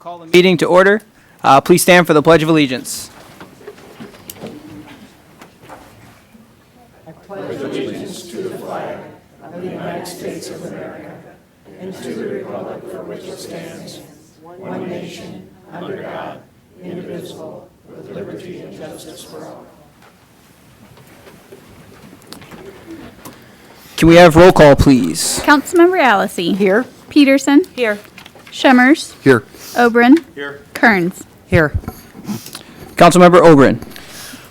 Call the meeting to order. Please stand for the Pledge of Allegiance. Can we have roll call, please? Councilmember Allison. Here. Peterson. Here. Shemmers. Here. Oberon. Here. Kearns. Here. Councilmember Oberon.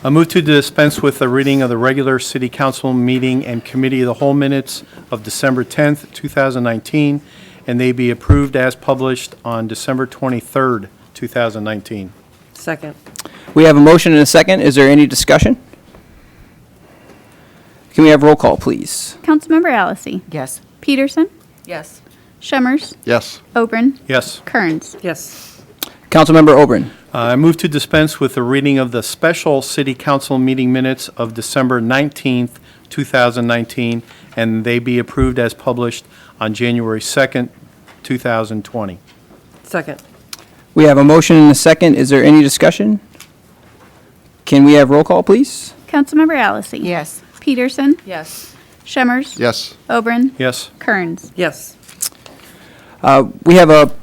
I move to dispense with the reading of the regular city council meeting and committee of the whole minutes of December 10th, 2019, and they be approved as published on December 23rd, 2019. Second. We have a motion and a second. Is there any discussion? Can we have roll call, please? Councilmember Allison. Yes. Peterson. Yes. Shemmers. Yes. Oberon. Yes. Kearns. Yes. Councilmember Oberon. I move to dispense with the reading of the special city council meeting minutes of December 19th, 2019, and they be approved as published on January 2nd, 2020. Second. We have a motion and a second. Is there any discussion? Can we have roll call, please? Councilmember Allison. Yes. Peterson. Yes. Shemmers. Yes. Oberon. Yes. Kearns. Yes. We have a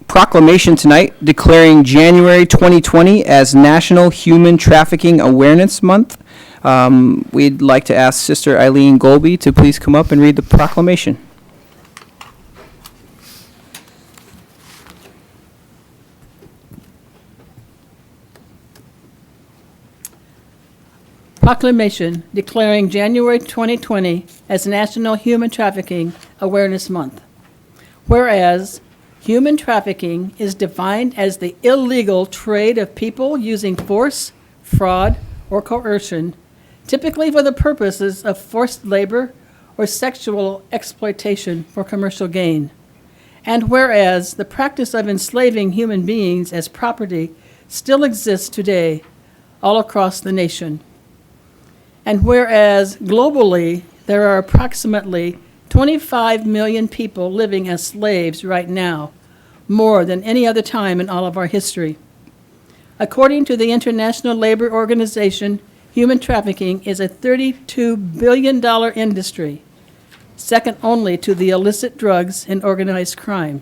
proclamation tonight declaring January 2020 as National Human Trafficking Awareness Month. We'd like to ask Sister Eileen Golby to please come up and read the proclamation. Proclamation declaring January 2020 as National Human Trafficking Awareness Month. Whereas human trafficking is defined as the illegal trade of people using force, fraud, or coercion, typically for the purposes of forced labor or sexual exploitation for commercial gain. And whereas the practice of enslaving human beings as property still exists today all across the nation. And whereas globally, there are approximately 25 million people living as slaves right now, more than any other time in all of our history. According to the International Labor Organization, human trafficking is a $32 billion industry, second only to the illicit drugs and organized crime.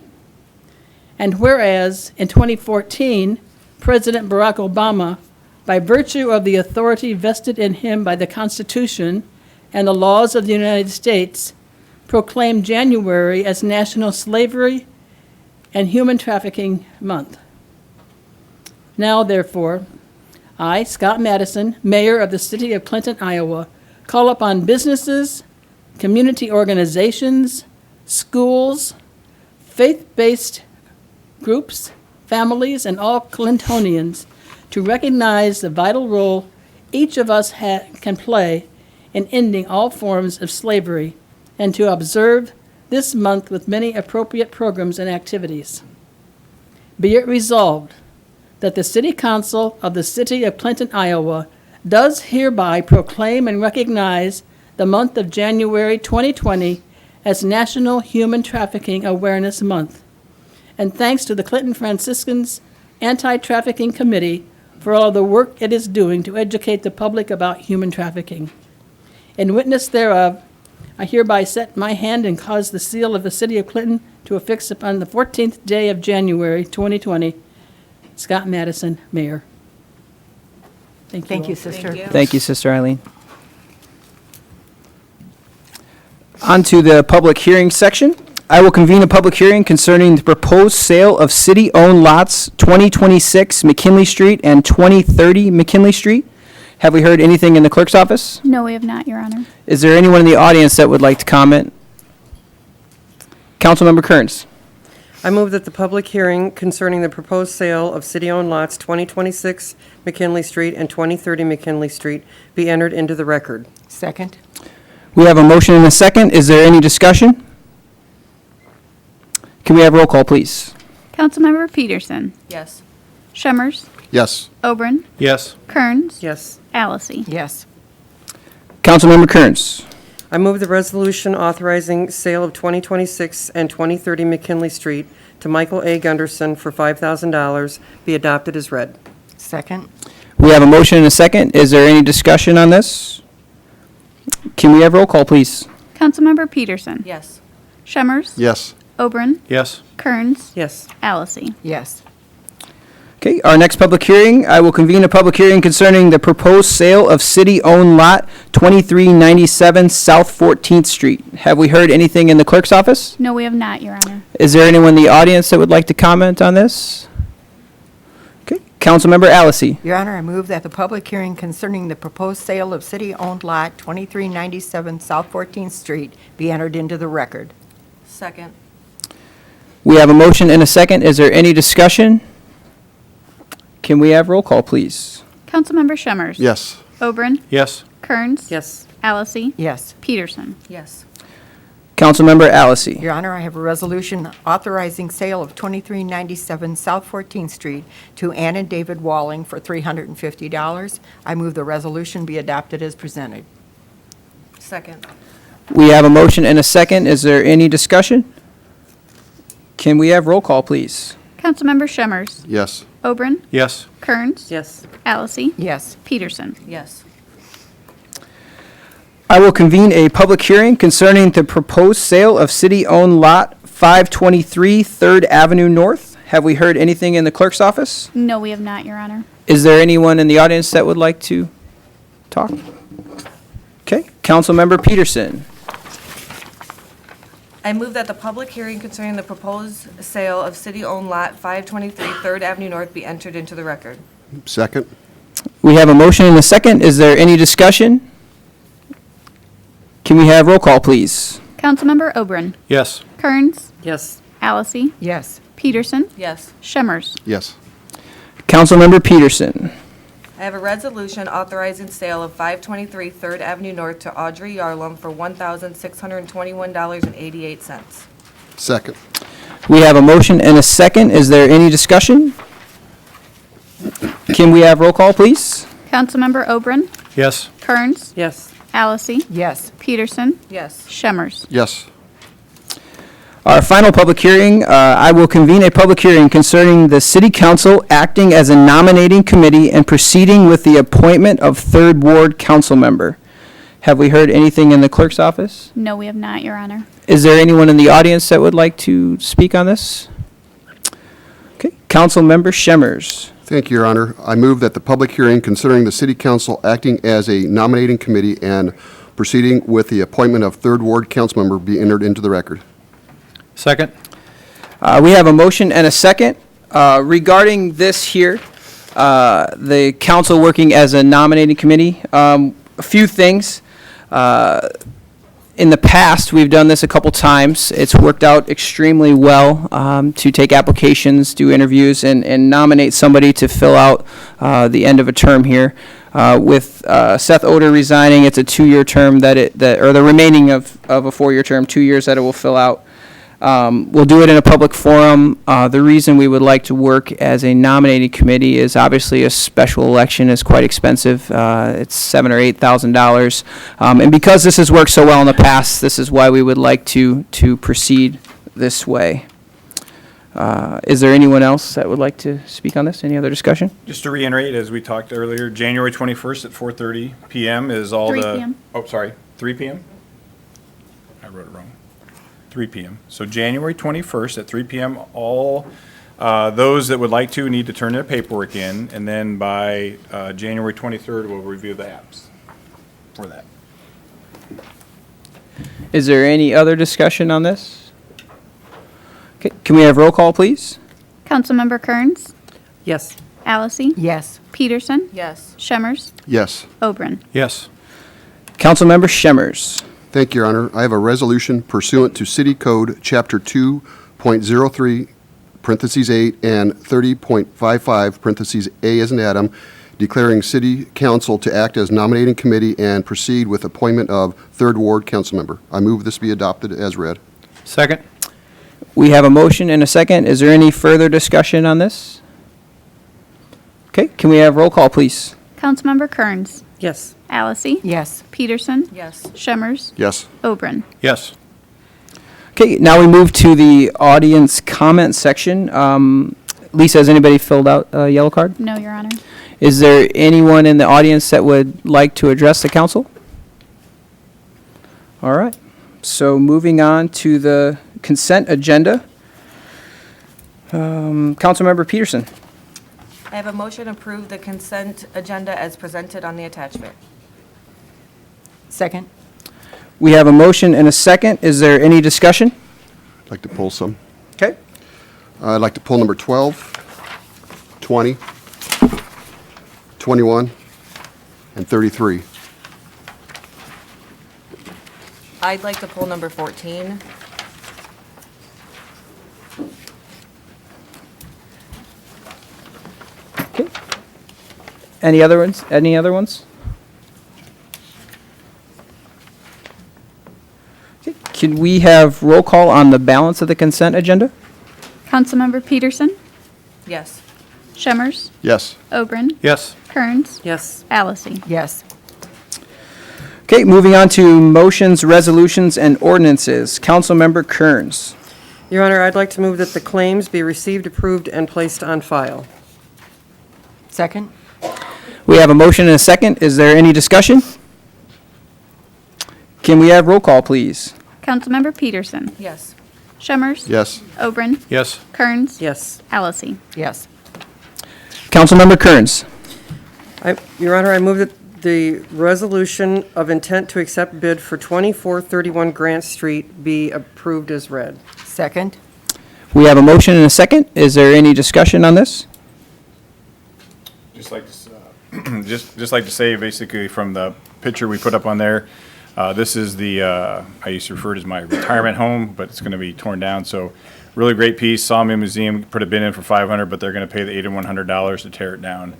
And whereas in 2014, President Barack Obama, by virtue of the authority vested in him by the Constitution and the laws of the United States, proclaimed January as National Slavery and Human Trafficking Month. Now, therefore, I, Scott Madison, Mayor of the City of Clinton, Iowa, call upon businesses, community organizations, schools, faith-based groups, families, and all Clintonians to recognize the vital role each of us can play in ending all forms of slavery and to observe this month with many appropriate programs and activities. Be it resolved that the City Council of the City of Clinton, Iowa, does hereby proclaim and recognize the month of January 2020 as National Human Trafficking Awareness Month. And thanks to the Clinton Franciscans Anti-Trafficking Committee for all the work it is doing to educate the public about human trafficking. In witness thereof, I hereby set my hand and cause the seal of the City of Clinton to affix upon the 14th day of January 2020. Scott Madison, Mayor. Thank you, Sister. Thank you, Sister Eileen. On to the public hearing section. I will convene a public hearing concerning the proposed sale of city-owned lots 2026 McKinley Street and 2030 McKinley Street. Have we heard anything in the clerk's office? No, we have not, Your Honor. Is there anyone in the audience that would like to comment? Councilmember Kearns. I move that the public hearing concerning the proposed sale of city-owned lots 2026 McKinley Street and 2030 McKinley Street be entered into the record. Second. We have a motion and a second. Is there any discussion? Can we have roll call, please? Councilmember Peterson. Yes. Shemmers. Yes. Oberon. Yes. Kearns. Yes. Allison. Yes. Councilmember Kearns. I move the resolution authorizing sale of 2026 and 2030 McKinley Street to Michael A. Gunderson for $5,000 be adopted as read. Second. We have a motion and a second. Is there any discussion on this? Can we have roll call, please? Councilmember Peterson. Yes. Shemmers. Yes. Oberon. Yes. Kearns. Yes. Allison. Yes. Okay, our next public hearing, I will convene a public hearing concerning the proposed sale of city-owned lot 2397 South 14th Street. Have we heard anything in the clerk's office? No, we have not, Your Honor. Is there anyone in the audience that would like to comment on this? Okay, Councilmember Allison. Your Honor, I move that the public hearing concerning the proposed sale of city-owned lot 2397 South 14th Street be entered into the record. Second. We have a motion and a second. Is there any discussion? Can we have roll call, please? Councilmember Shemmers. Yes. Oberon. Yes. Kearns. Yes. Allison. Yes. Peterson. Yes. Councilmember Allison. Your Honor, I have a resolution authorizing sale of 2397 South 14th Street to Ann and David Walling for $350. I move the resolution be adopted as presented. Second. We have a motion and a second. Is there any discussion? Can we have roll call, please? Councilmember Shemmers. Yes. Oberon. Yes. Kearns. Yes. Allison. Yes. Peterson. Yes. I will convene a public hearing concerning the proposed sale of city-owned lot 523 3rd Avenue North. Have we heard anything in the clerk's office? No, we have not, Your Honor. Is there anyone in the audience that would like to talk? Okay, Councilmember Peterson. I move that the public hearing concerning the proposed sale of city-owned lot 523 3rd Avenue North be entered into the record. Second. We have a motion and a second. Is there any discussion? Can we have roll call, please? Councilmember Oberon. Yes. Kearns. Yes. Allison. Yes. Peterson. Yes. Shemmers. Yes. Councilmember Peterson. I have a resolution authorizing sale of 523 3rd Avenue North to Audrey Yarlum for $1,621.88. Second. We have a motion and a second. Is there any discussion? Can we have roll call, please? Councilmember Oberon. Yes. Kearns. Yes. Allison. Yes. Peterson. Yes. Shemmers. Yes. Our final public hearing, I will convene a public hearing concerning the city council acting as a nominating committee and proceeding with the appointment of third ward council member. Have we heard anything in the clerk's office? No, we have not, Your Honor. Is there anyone in the audience that would like to speak on this? Okay, Councilmember Shemmers. Thank you, Your Honor. I move that the public hearing considering the city council acting as a nominating committee and proceeding with the appointment of third ward council member be entered into the record. Second. We have a motion and a second. Regarding this here, the council working as a nominating committee, a few things. In the past, we've done this a couple times. It's worked out extremely well to take applications, do interviews, and nominate somebody to fill out the end of a term here. With Seth Oder resigning, it's a 2-year term or the remaining of a 4-year term, 2 years that it will fill out. We'll do it in a public forum. The reason we would like to work as a nominating committee is obviously a special election is quite expensive. It's $7,000 or $8,000. And because this has worked so well in the past, this is why we would like to proceed this way. Is there anyone else that would like to speak on this? Any other discussion? Just to reiterate, as we talked earlier, January 21st at 4:30 PM is all 3 the... p.m. Oh, sorry, 3 PM? I wrote it wrong. 3 PM. So January 21st at 3 PM, all those that would like to need to turn their paperwork in, and then by January 23rd, we'll review the apps for that. Is there any other discussion on this? Okay, can we have roll call, please? Councilmember Kearns. Yes. Allison. Yes. Peterson. Yes. Shemmers. Yes. Oberon. Yes. Councilmember Shemmers. Thank you, Your Honor. I have a resolution pursuant to City Code, Chapter 2.03, parentheses 8, and 30.55, parentheses A as in Adam, declaring City Council to act as nominating committee and proceed with appointment of third ward council member. I move this be adopted as read. Second. We have a motion and a second. Is there any further discussion on this? Okay, can we have roll call, please? Councilmember Kearns. Yes. Allison, Yes. Peterson, Yes. Shemmers, Yes. Oberon. Yes. Okay, now we move to the audience comment section. Lisa, has anybody filled out a yellow card? No, Your Honor. Is there anyone in the audience that would like to address the council? All right, so moving on to the consent agenda. Councilmember Peterson. I have a motion to approve the consent agenda as presented on the attachment. Second. We have a motion and a second. Is there any discussion? I'd like to pull some. Okay. I'd like to pull number 12, 20, 21, and 33. I'd like to pull number 14. Okay. Any other ones? Any other ones? Okay. Can we have roll call on the balance of the consent agenda? Councilmember Peterson, Yes. Shemmers, Yes. Oberon, Yes. Kearns, Yes. Allison. Yes. Okay, moving on to motions, resolutions, and ordinances. Councilmember Kearns. Your Honor, I'd like to move that the claims be received, approved, and placed on file. Second. We have a motion and a second. Is there any discussion? Can we have roll call, please? Councilmember Peterson, Yes. Shemmers, Yes. Oberon, Yes. Kearns, Yes. Allison. Yes. Councilmember Kearns. Your Honor, I move that the resolution of intent to accept bid for 2431 Grant Street be approved as read. Second. We have a motion and a second. Is there any discussion on this? Just like to, just like to say, basically, from the picture we put up on there, this is the, I used to refer to as my retirement home, but it's going to be torn down. So really great piece. Sawmill Museum put a bid in for $500, but they're going to pay the $8,100 to tear it down,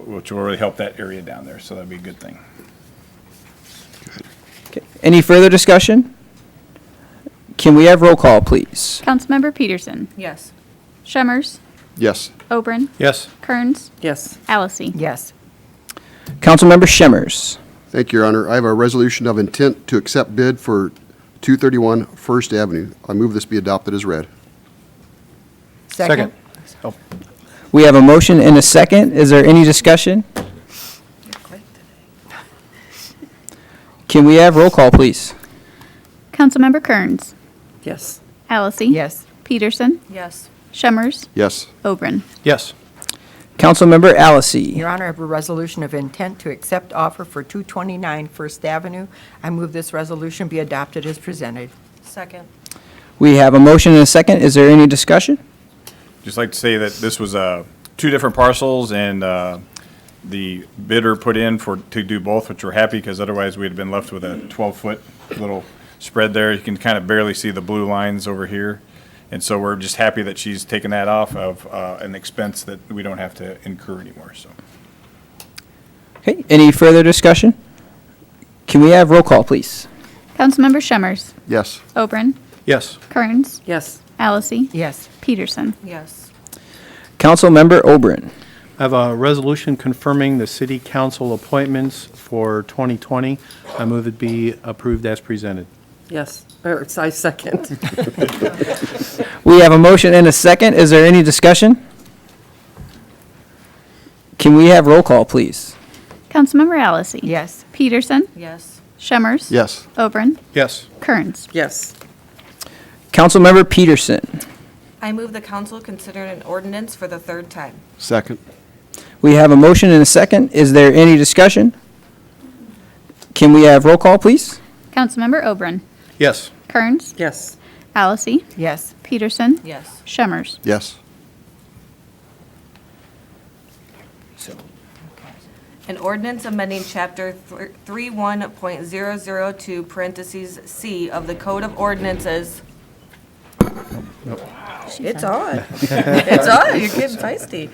which will really help that area down there. So that'd be a good thing. Okay. Any further discussion? Can we have roll call, please? Councilmember Peterson, Yes. Shemmers, Yes. Oberon, Yes. Kearns, Yes. Allison. Yes. Councilmember Shemmers. Thank you, Your Honor. I have a resolution of intent to accept bid for 231 First Avenue. I move this be adopted as read. Second. Oh, We have a motion and a second. Is there any discussion? Can we have roll call, please? Councilmember Kearns, Yes. Allison. Yes. Peterson, Yes. Shemmers, Yes. Oberon. yes. Councilmember Allison. Your Honor, I have a resolution of intent to accept offer for 229 First Avenue. I move this resolution be adopted as presented. Second. We have a motion and a second. Is there any discussion? Just like to say that this was two different parcels, and the bidder put in to do both, which we're happy, because otherwise we'd have been left with a 12-foot little spread there. You can kind of barely see the blue lines over here. And so we're just happy that she's taken that off of an expense that we don't have to incur anymore, so. Okay, any further discussion? Can we have roll call, please? Councilmember Shemmers, Yes. Oberon, Yes. Kearns, Yes. Allison. Yes. Peterson. Yes. Councilmember Oberon. I have a resolution confirming the city council appointments for 2020. I move it be approved as presented. Yes. Or, I second. We have a motion and a second. Is there any discussion? Can we have roll call, please? Councilmember Allison. Yes. Peterson, Yes. Shemmers. Yes. Oberon, Yes. Kearns. Yes. Councilmember Peterson. I move the council consider an ordinance for the third time. Second. We have a motion and a second. Is there any discussion? Can we have roll call, please? Councilmember Oberon, Yes. Kearns, Yes. Allison, Yes. Peterson, Yes. Shemmers. Yes. An ordinance amending Chapter 31.002, parentheses, C of the Code of Ordinances. It's on. It's on. You're getting feisty.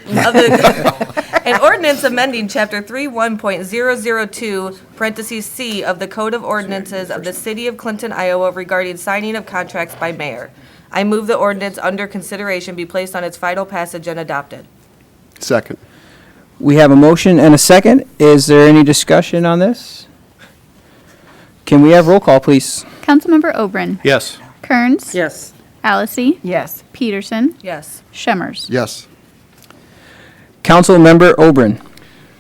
An ordinance amending Chapter 31.002, parentheses, C of the Code of Ordinances of the City of Clinton, Iowa regarding signing of contracts by mayor. I move the ordinance under consideration be placed on its final passage and adopted. Second. We have a motion and a second. Is there any discussion on this? Can we have roll call, please? Councilmember Oberon. Yes. Kearns. Yes. Allison. Yes. Peterson. Yes. Shemmers. Yes. Councilmember Oberon.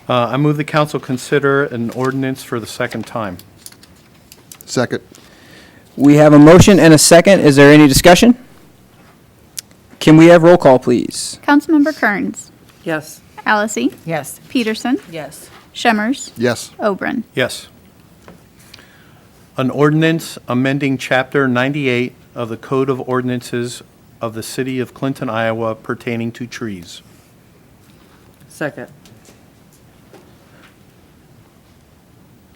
I move the council consider an ordinance for the second time. Second. We have a motion and a second. Is there any discussion? Can we have roll call, please? Councilmember Kearns. Yes. Allison. Yes. Peterson. Yes. Shemmers. Yes. Oberon. Yes. An ordinance amending Chapter 98 of the Code of Ordinances of the City of Clinton, Iowa pertaining to trees. Second.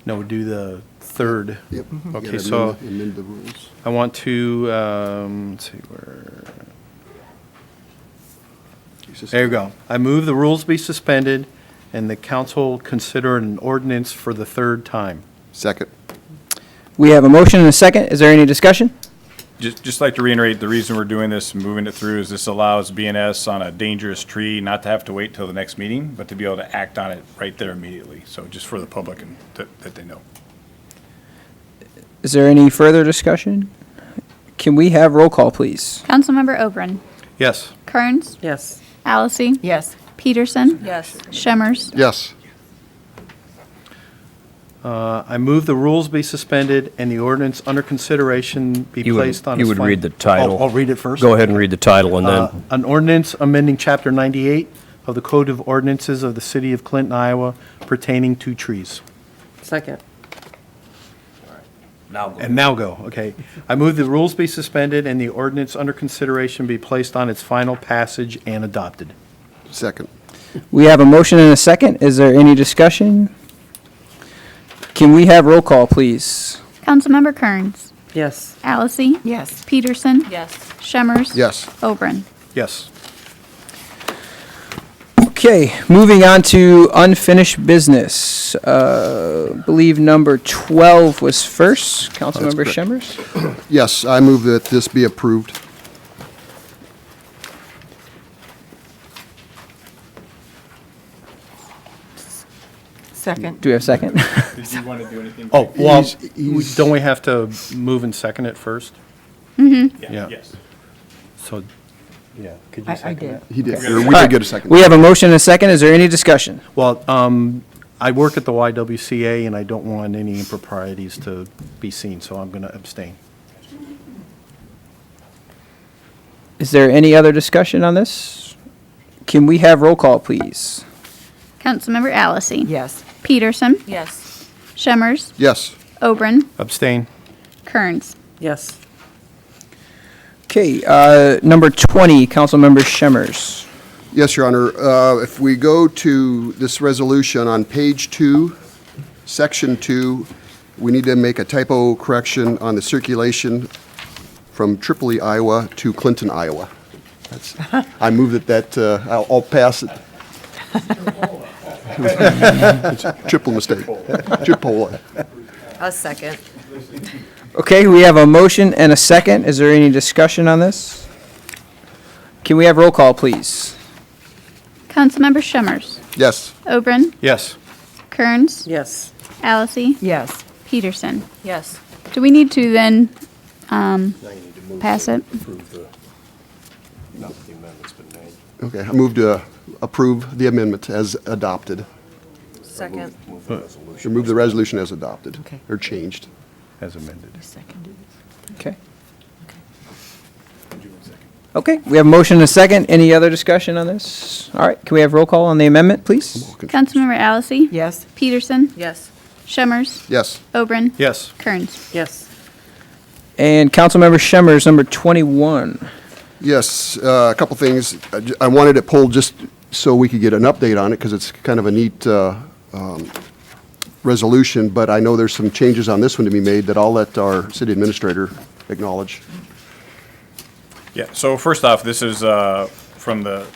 No, we'll do the third. Yep. Okay, Gotta so- amend the rules. I want to, let's see where, there you go. I move the rules be suspended and the council consider an ordinance for the third time. Second. We have a motion and a second. Is there any discussion? Just like to reiterate, the reason we're doing this, and moving it through, is this allows BNS on a dangerous tree not to have to wait till the next meeting, but to be able to act on it right there immediately. So just for the public and that they know. Is there any further discussion? Can we have roll call, please? Councilmember Oberon. Yes. Kearns. Yes. Allison. Yes. Peterson. Yes. Shemmers. Yes. I move the rules be suspended and the ordinance under consideration be placed on its You would final- read the title. Oh, I'll read it first? Go ahead and read the title, and then, An ordinance amending Chapter 98 of the Code of Ordinances of the City of Clinton, Iowa pertaining to trees. Second. And now go, okay. I move the rules be suspended and the ordinance under consideration be placed on its final passage and adopted. Second. We have a motion and a second. Is there any discussion? Can we have roll call, please? Councilmember Kearns. Yes. Allison. Yes. Peterson. Yes. Shemmers. Yes. Oberon. Yes. Okay, moving on to unfinished business. Believe number 12 was first. Councilmember correct. Shemmers? Yes, I move that this be approved. Second. Do we have a second? Did you want to do anything? Oh, well, He's- don't we have to move and second it first? Yeah. Yes. So, yeah, could you I second did. that? He did, or we did get a second. We have a motion and a second. Is there any discussion? Well, I work at the YWCA and I don't want any improprieties to be seen, so I'm going to abstain. Is there any other discussion on this? Can we have roll call, please? Councilmember Allison. Yes. Peterson. Yes. Shemmers. Yes. Oberon. Abstain. Kearns. Yes. Okay, number 20, Councilmember Shemmers. Yes, Your Honor. If we go to this resolution on page 2, section 2, we need to make a typo correction on the circulation from Tripoli, Iowa to Clinton, Iowa. I move that, I'll pass it. It's a triple mistake. Chipola. A second. Okay, we have a motion and a second. Is there any discussion on this? Can we have roll call, please? Councilmember Shemmers. Yes. Oberon. Yes. Kearns. Yes. Allison. Yes. Peterson. Yes. Do we need to then pass it? Okay, I move to approve the amendment as adopted, Second. or move the resolution as adopted, Okay. or changed. As amended. Seconded. Okay. Okay, we have a motion and a second. Any other discussion on this? All right, can we have roll call on the amendment, please? Councilmember Allison. Yes. Peterson. Yes. Shemmers. Yes. Oberon. Yes. Kearns. Yes. And Councilmember Shemmers, number 21. Yes, a couple things. I wanted it pulled just so we could get an update on it, because it's kind of a neat resolution, but I know there's some changes on this one to be made that I'll let our city administrator acknowledge. Yeah, so first off, this is from a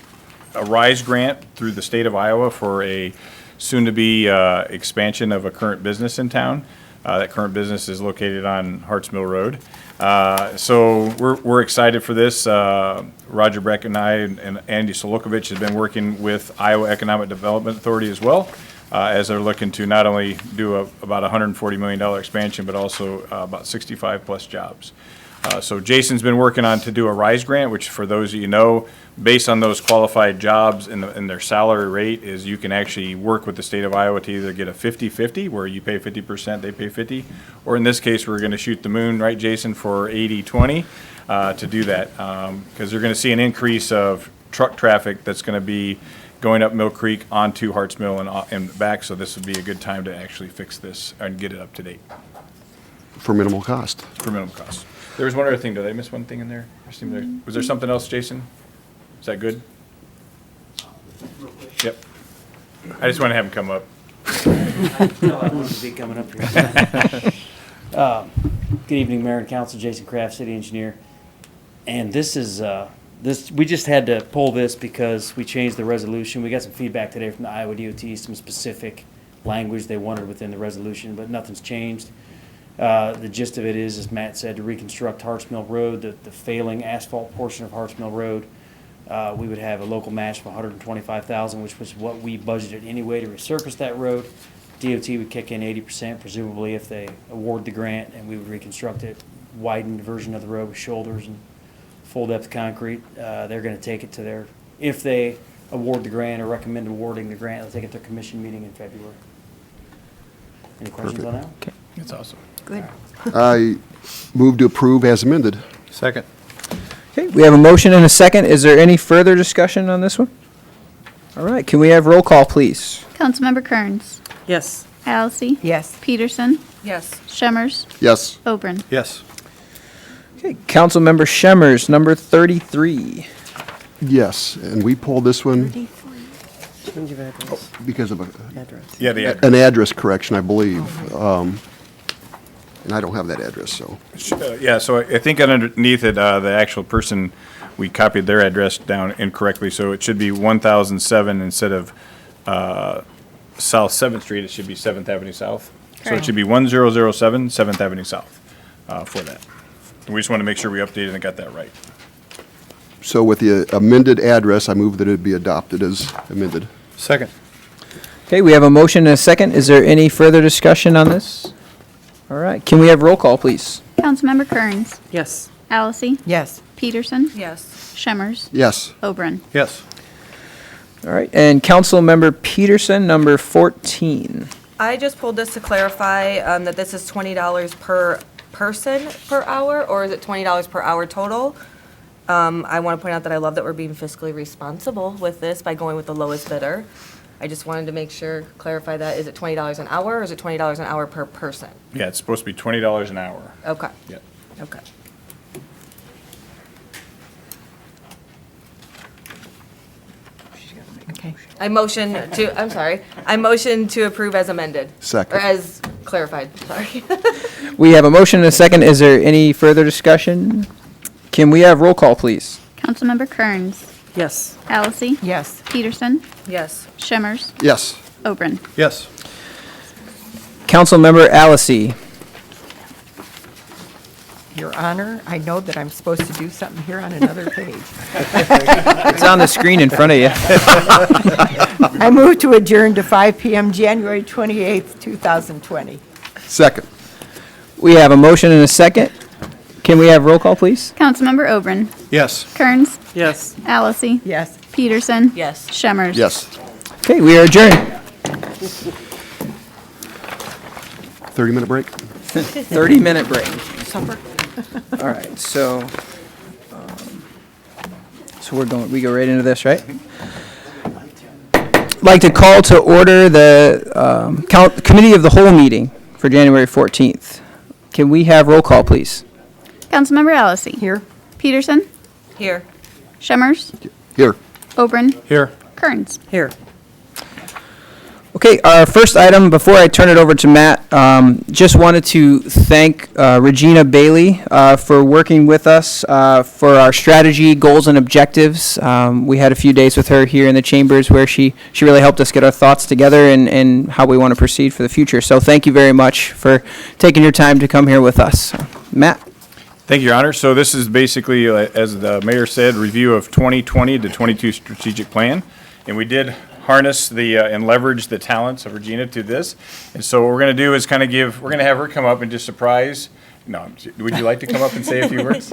RISE grant through the state of Iowa for a soon-to-be expansion of a current business in town. That current business is located on Harts Mill Road. So we're excited for this. Roger Breck and I and Andy Solokovich have been working with Iowa Economic Development Authority as well, as they're looking to not only do about $140 million expansion, but also about 65-plus jobs. So Jason's been working on to do a RISE grant, which for those of you know, based on those qualified jobs and their salary rate, is you can actually work with the state of Iowa to either get a 50-50, where you pay 50%, they pay 50, or in this case, we're going to shoot the moon, right, Jason, for 80-20 to do that, because they're going to see an increase of truck traffic that's going to be going up Mill Creek onto Harts Mill and back, so this would be a good time to actually fix this and get it up to date For minimal cost. for minimum cost. There was one other thing. Did I miss one thing in there? Was there something else, Jason? Is that good? Yep. I just want to have him come up. No, I wanted to be coming up here. Good evening, Mayor and Council. Jason Kraft, City Engineer. And this is, we just had to pull this because we changed the resolution. We got some feedback today from the Iowa DOT, some specific language they wanted within the resolution, but nothing's changed. The gist of it is, as Matt said, to reconstruct Harts Mill Road, the failing asphalt portion of Harts Mill Road. We would have a local match of $125,000, which was what we budgeted anyway to resurface that road. DOT would kick in 80%, presumably if they award the grant, and we would reconstruct it, widened version of the road with shoulders and full depth concrete. They're going to take it to their, if they award the grant or recommend awarding the grant, they'll take it to their commission meeting in February. Any questions on that? Okay. That's awesome. Good. I move to approve as amended. Second. Okay, we have a motion and a second. Is there any further discussion on this one? All right, can we have roll call, please? Councilmember Kearns. Yes. Allison. Yes. Peterson. Yes. Shemmers. Yes. Oberon. Yes. Okay, Councilmember Shemmers, number 33. Yes, and we pulled this one Change of address. because of Address. Yeah, the an address correction, I believe. And I don't have that address, so. yeah. So I think underneath it, the actual person, we copied their address down incorrectly, so it should be 1007 instead of South 7th Street. It should be 7th Avenue South. So it Correct. should be 1007 7th Avenue South for that. We just want to make sure we updated and got that right. So with the amended address, I move that it be adopted as amended. Second. Okay, we have a motion and a second. Is there any further discussion on this? All right, can we have roll call, please? Councilmember Kearns. Yes. Allison. Yes. Peterson. Yes. Shemmers. Yes. Oberon. Yes. All right, and Councilmember Peterson, number 14. I just pulled this to clarify that this is $20 per person per hour, or is it $20 per hour total? I want to point out that I love that we're being fiscally responsible with this by going with the lowest bidder. I just wanted to make sure, clarify that. Is it $20 an hour, or is it $20 an hour per person? Yeah, it's supposed to be $20 an hour. Okay, Yeah. okay. Okay. I motion to approve as amended. Second. Or as clarified, sorry. We have a motion and a second. Is there any further discussion? Can we have roll call, please? Councilmember Kearns. Yes. Allison. Yes. Peterson. Yes. Shemmers. Yes. Oberon. Yes. Councilmember Allison. Your Honor, I know that I'm supposed to do something here on another page. It's on the screen in front of you. I move to adjourn to 5 PM, January 28th, 2020. Second. We have a motion and a second. Can we have roll call, please? Councilmember Oberon. Yes. Kearns. Yes. Allison. Yes. Peterson. Yes. Shemmers. Yes. Okay, we are adjourned. 30-minute break? 30-minute break. All right, so we go right into this, right? I'd like to call to order the Committee of the Whole meeting for January 14th. Can we have roll call, please? Councilmember Allison. Here? Peterson. Here. Shemmers. Here. Oberon. Here. Kearns. Here. Okay, our first item, before I turn it over to Matt, just wanted to thank Regina Bailey for working with us for our strategy, goals, and objectives. We had a few days with her here in the chambers where she really helped us get our thoughts together and how we want to proceed for the future. So thank you very much for taking your time to come here with us. Matt? Thank you, Your Honor. So this is basically, as the mayor said, review of 2020 to 22 strategic plan. And we did harness the and leverage the talents of Regina to this. And so what we're going to do is kind of we're going to have her come up and just surprise. No, would you like to come up and say a few words?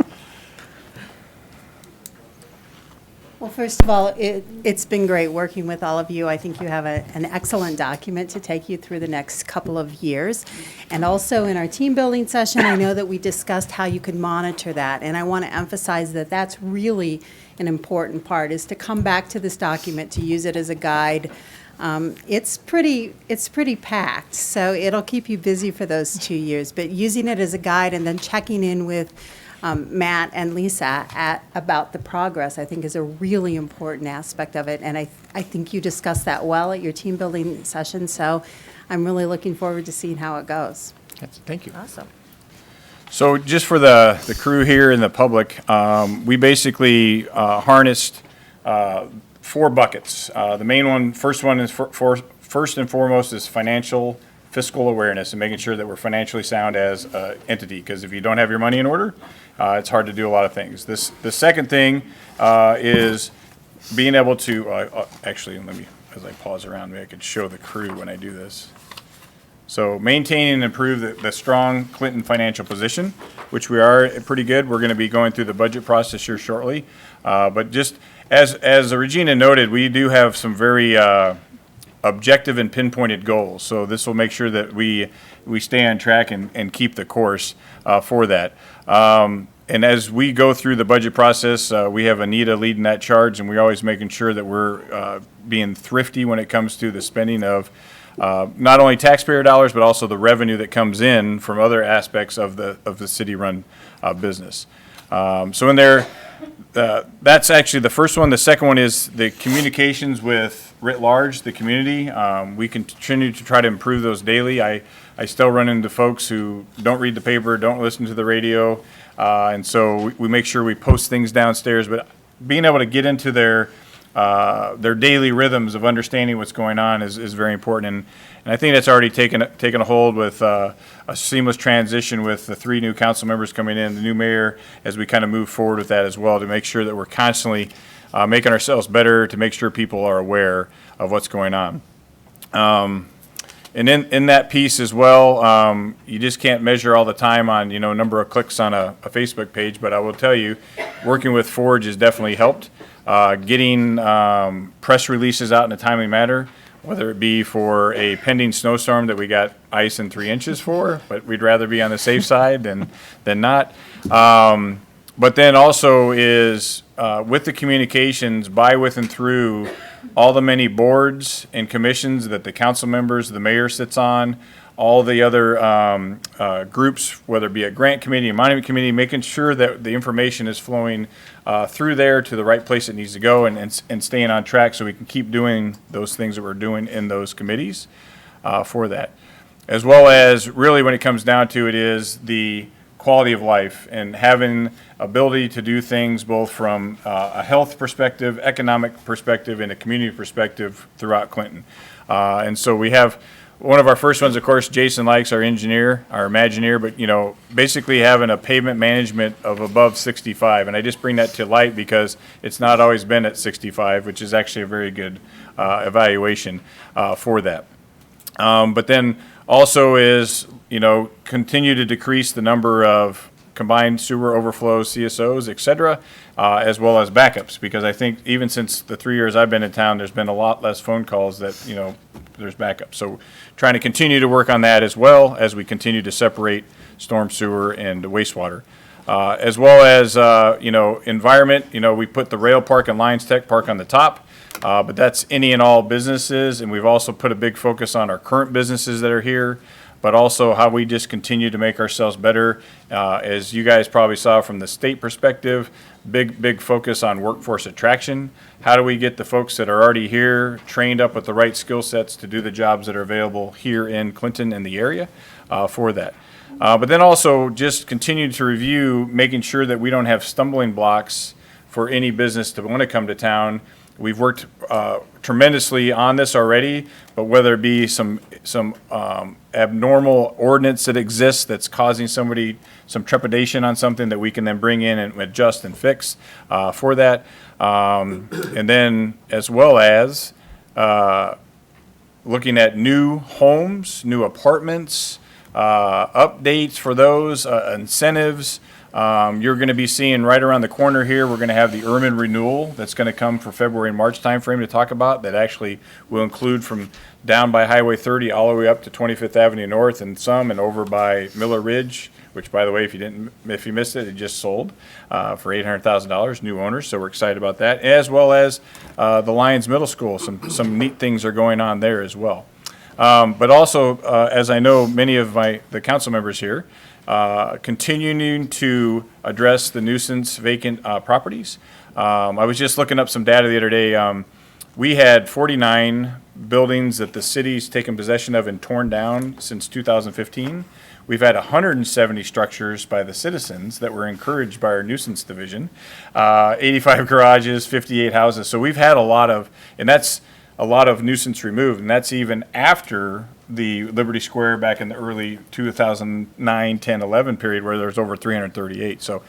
Well, first of all, it's been great working with all of you. I think you have an excellent document to take you through the next couple of years. And also in our team building session, I know that we discussed how you could monitor that. And I want to emphasize that that's really an important part, is to come back to this document, to use it as a guide. It's pretty packed, so it'll keep you busy for those 2 years. But using it as a guide and then checking in with Matt and Lisa about the progress, I think, is a really important aspect of it. And I think you discussed that well at your team building session, so I'm really looking forward to seeing how it goes. Thank you. Awesome. So just for the crew here and the public, we basically harnessed 4 buckets. The main one, first one is first and foremost is financial fiscal awareness and making sure that we're financially sound as an entity, because if you don't have your money in order, it's hard to do a lot of things. The second thing is being able to, actually, let me, as I pause around, maybe I could show the crew when I do this. So maintain and improve the strong Clinton financial position, which we are pretty good. We're going to be going through the budget process here shortly. But just as Regina noted, we do have some very objective and pinpointed goals. So this will make sure that we stay on track and keep the course for that. And as we go through the budget process, we have Anita leading that charge, and we're always making sure that we're being thrifty when it comes to the spending of not only taxpayer dollars, but also the revenue that comes in from other aspects of the city-run business. So in there, that's actually the first one. The second one is the communications with writ large, the community. We continue to try to improve those daily. I still run into folks who don't read the paper, don't listen to the radio, and so we make sure we post things downstairs. But being able to get into their daily rhythms of understanding what's going on is very important. And I think that's already taken a hold with a seamless transition with the 3 new council members coming in, the new mayor, as we kind of move forward with that as well, to make sure that we're constantly making ourselves better, to make sure people are aware of what's going on. And in that piece as well, you just can't measure all the time on, number of clicks on a Facebook page, but I will tell you, working with Forge has definitely helped. Getting press releases out in a timely manner, whether it be for a pending snowstorm that we got ice in 3 inches for, but we'd rather be on the safe side than not. But then also is with the communications by, with, and through all the many boards and commissions that the council members, the mayor sits on, all the other groups, whether it be a grant committee, a monument committee, making sure that the information is flowing through there to the right place it needs to go, and staying on track so we can keep doing those things that we're doing in those committees for that. As well as really when it comes down to it is the quality of life and having ability to do things both from a health perspective, economic perspective, and a community perspective throughout Clinton. And so we have one of our first ones, of course, Jason Likes, our engineer, our Imagineer, but, basically having a pavement management of above 65. And I just bring that to light because it's not always been at 65, which is actually a very good evaluation for that. But then also is, continue to decrease the number of combined sewer overflows, CSOs, et cetera, as well as backups, because I think even since the 3 years I've been in town, there's been a lot less phone calls that, there's backups. So trying to continue to work on that as well as we continue to separate storm sewer and wastewater. As well as, environment, we put the Rail Park and Lions Tech Park on the top, but that's any and all businesses, and we've also put a big focus on our current businesses that are here. but also how we just continue to make ourselves better. As you guys probably saw from the state perspective, big focus on workforce attraction. How do we get the folks that are already here trained up with the right skill sets to do the jobs that are available here in Clinton and the area for that? But then also just continue to review, making sure that we don't have stumbling blocks for any business to want to come to town. We've worked tremendously on this already, but whether it be some abnormal ordinance that exists that's causing somebody some trepidation on something that we can then bring in and adjust and fix for that. And then as well as looking at new homes, new apartments, updates for those, incentives. You're going to be seeing right around the corner here, we're going to have the Urban Renewal that's going to come for February and March timeframe to talk about. That actually will include from down by Highway 30 all the way up to 25th Avenue North and over by Miller Ridge, which, by the way, if you missed it, it just sold for $800,000, new owners. So we're excited about that, as well as the Lyons Middle School. Some neat things are going on there as well. But also, as I know many of the council members here, continuing to address the nuisance vacant properties. I was just looking up some data the other day. We had 49 buildings that the city's taken possession of and torn down since 2015. We've had 170 structures by the citizens that were encouraged by our nuisance division, 85 garages, 58 houses. So we've had a lot of nuisance removed, and that's even after the Liberty Square back in the early 2009, 10, 11 period where there was over 338. So,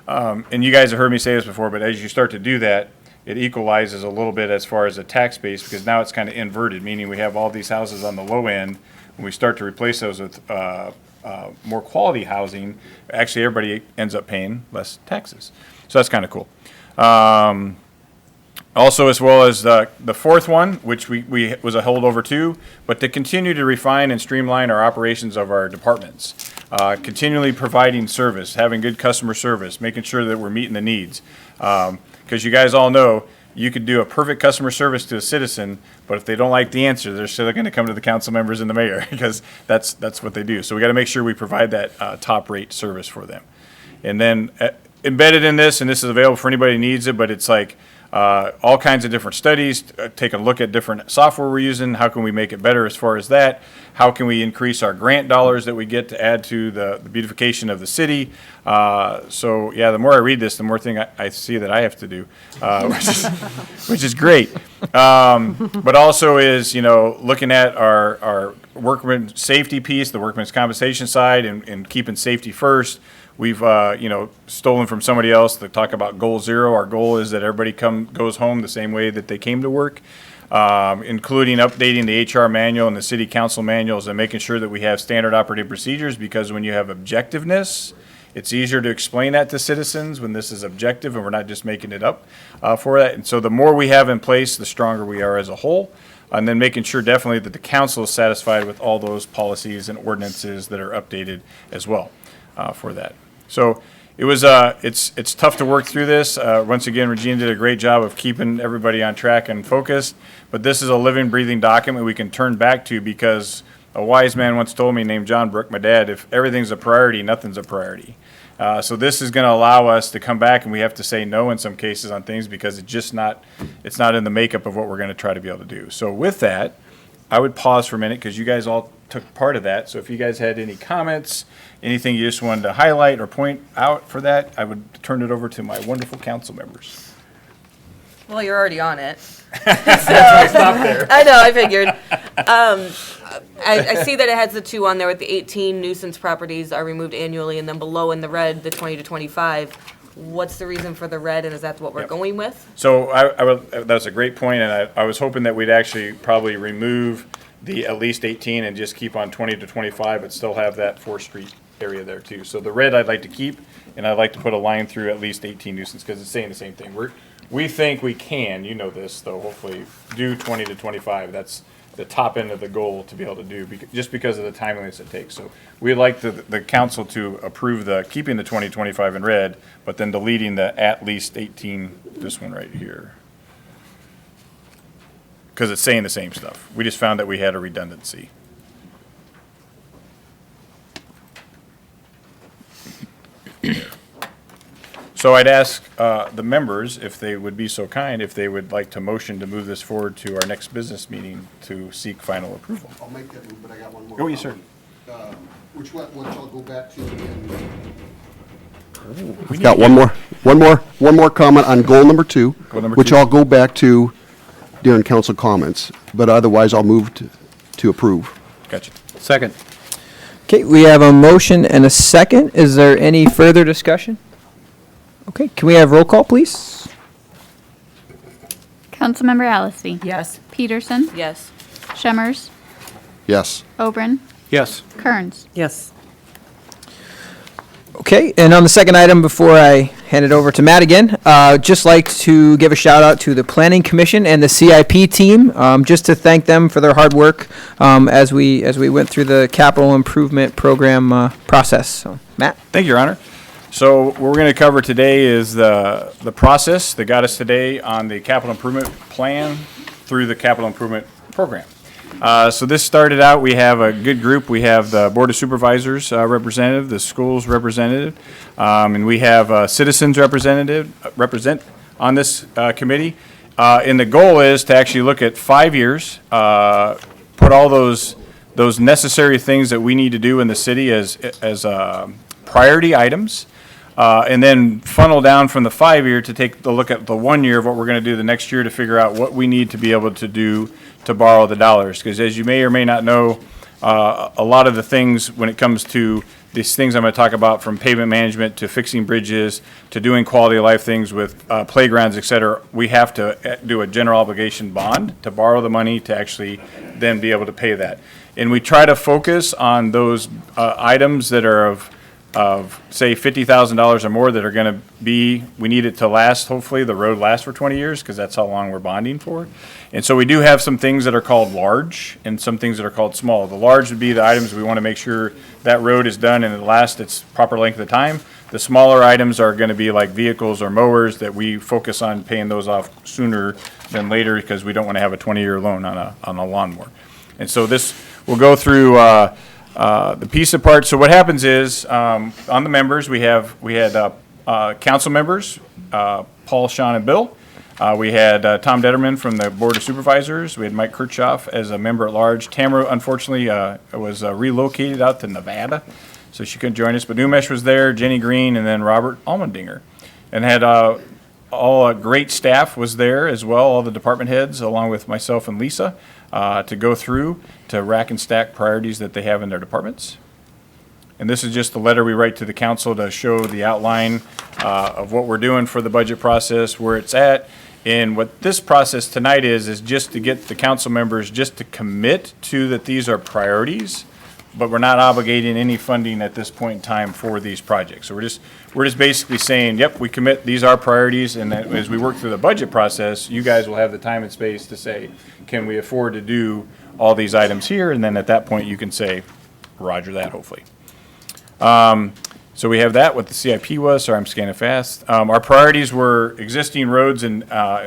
and you guys have heard me say this before, but as you start to do that, it equalizes a little bit as far as the tax base, because now it's kind of inverted, meaning we have all these houses on the low end. When we start to replace those with more quality housing, actually everybody ends up paying less taxes. So that's kind of cool. Also, as well as the fourth one, which we was a holdover too, but to continue to refine and streamline our operations of our departments, continually providing service, having good customer service, making sure that we're meeting the needs. Because you guys all know, you could do a perfect customer service to a citizen, but if they don't like the answer, they're still going to come to the council members and the mayor, because that's what they do. So we got to make sure we provide that top rate service for them. And then embedded in this, and this is available for anybody who needs it, but it's like all kinds of different studies, taking a look at different software we're using. How can we make it better as far as that? How can we increase our grant dollars that we get to add to the beautification of the city? So yeah, the more I read this, the more thing I see that I have to do, which is great. But also is, looking at our workman safety piece, the workman's compensation side, and keeping safety first. We've, stolen from somebody else to talk about goal zero. Our goal is that everybody goes home the same way that they came to work, including updating the HR manual and the city council manuals and making sure that we have standard operating procedures, because when you have objectiveness, it's easier to explain that to citizens when this is objective and we're not just making it up for that. And so the more we have in place, the stronger we are as a whole. And then making sure definitely that the council is satisfied with all those policies and ordinances that are updated as well for that. So it was, it's tough to work through this. Once again, Regina did a great job of keeping everybody on track and focused. But this is a living, breathing document we can turn back to, because a wise man once told me, named John Brooke, my dad, if everything's a priority, nothing's a priority. So this is going to allow us to come back, and we have to say no in some cases on things because it's not in the makeup of what we're going to try to be able to do. So with that, I would pause for a minute because you guys all took part of that. So if you guys had any comments, anything you just wanted to highlight or point out for that, I would turn it over to my wonderful council members. Well, you're already on it. I know, I figured. I see that it has the two on there with the 18 nuisance properties are removed annually, and then below in the red, the 20 to 25. What's the reason for the red, and is that what we're going with? So that's a great point, and I was hoping that we'd actually probably remove the at least 18 and just keep on 20 to 25, but still have that 4th Street area there too. So the red I'd like to keep, and I'd like to put a line through at least 18 nuisance, because it's saying the same thing. We think we can, this though, hopefully do 20 to 25. That's the top end of the goal to be able to do, just because of the timeliness it takes. So we'd like the council to approve keeping the 20, 25 in red, but then deleting the at least 18, this one right here. Because it's saying the same stuff. We just found that we had a redundancy. So I'd ask the members, if they would be so kind, if they would like to motion to move this forward to our next business meeting to seek final approval. I'll make that move, but I got one more. Oh, yes, sir. Which one I'll go back to I've got one more comment on goal number 2, Goal number which 2. I'll go back to during council comments, but otherwise I'll move to approve. Gotcha. Second. Okay, we have a motion and a second. Is there any further discussion? Okay, can we have roll call, please? Councilmember Allison. Yes. Peterson. Yes. Shemmers. Yes. Oberon. Yes. Kearns. Yes. Okay, and on the second item, before I hand it over to Matt again, just like to give a shout out to the Planning Commission and the CIP team, just to thank them for their hard work as we went through the capital improvement program process. So, Matt? Thank you, Your Honor. So what we're going to cover today is the process that got us today on the capital improvement plan through the capital improvement program. So this started out, we have a good group. We have the Board of Supervisors representative, the schools representative, and we have citizens represent on this committee. And the goal is to actually look at 5 years, put all those necessary things that we need to do in the city as priority items, and then funnel down from the 5-year to take a look at the 1 year of what we're going to do the next year to figure out what we need to be able to do to borrow the dollars. Because as you may or may not know, a lot of the things when it comes to these things I'm going to talk about, from pavement management to fixing bridges to doing quality of life things with playgrounds, et cetera, we have to do a general obligation bond to borrow the money to actually then be able to pay that. And we try to focus on those items that are of say $50,000 or more that are going to be, we need it to last, hopefully the road lasts for 20 years because that's how long we're bonding for. And so we do have some things that are called large and some things that are called small. The large would be the items we want to make sure that road is done and it lasts its proper length of time. The smaller items are going to be like vehicles or mowers that we focus on paying those off sooner than later because we don't want to have a 20-year loan on a lawnmower. And so this will go through the piece of parts. So what happens is, on the members, we had council members, Paul, Sean, and Bill. We had Tom Detterman from the Board of Supervisors. We had Mike Kirchhoff as a member at large. Tamara, unfortunately, was relocated out to Nevada, so she couldn't join us. But Umesh was there, Jenny Green, and then Robert Almendinger. And had all great staff was there as well, all the department heads, along with myself and Lisa, to go through to rack and stack priorities that they have in their departments. And this is just the letter we write to the council to show the outline of what we're doing for the budget process, where it's at. And what this process tonight is just to get the council members just to commit to that these are priorities, but we're not obligating any funding at this point in time for these projects. So we're just basically saying, yep, we commit, these are priorities, and that as we work through the budget process, you guys will have the time and space to say, can we afford to do all these items here? And then at that point, you can say, roger that, hopefully. So we have that, what the CIP was. Sorry, I'm scanning fast. Our priorities were existing roads and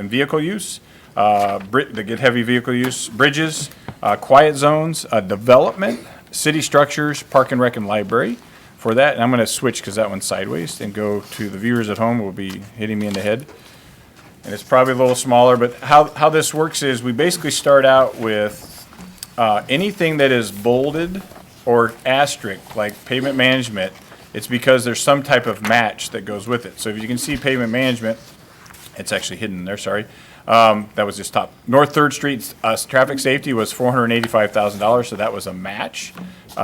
vehicle use, the get heavy vehicle use, bridges, quiet zones, development, city structures, park and rec, and library. For that, and I'm going to switch because that one's sideways and go to the viewers at home will be hitting me in the head. And it's probably a little smaller, but how this works is we basically start out with anything that is bolded or asterisk, like pavement management. It's because there's some type of match that goes with it. So if you can see pavement management, it's actually hidden there, sorry. That was just top. North 3rd Street traffic safety was $485,000, so that was a match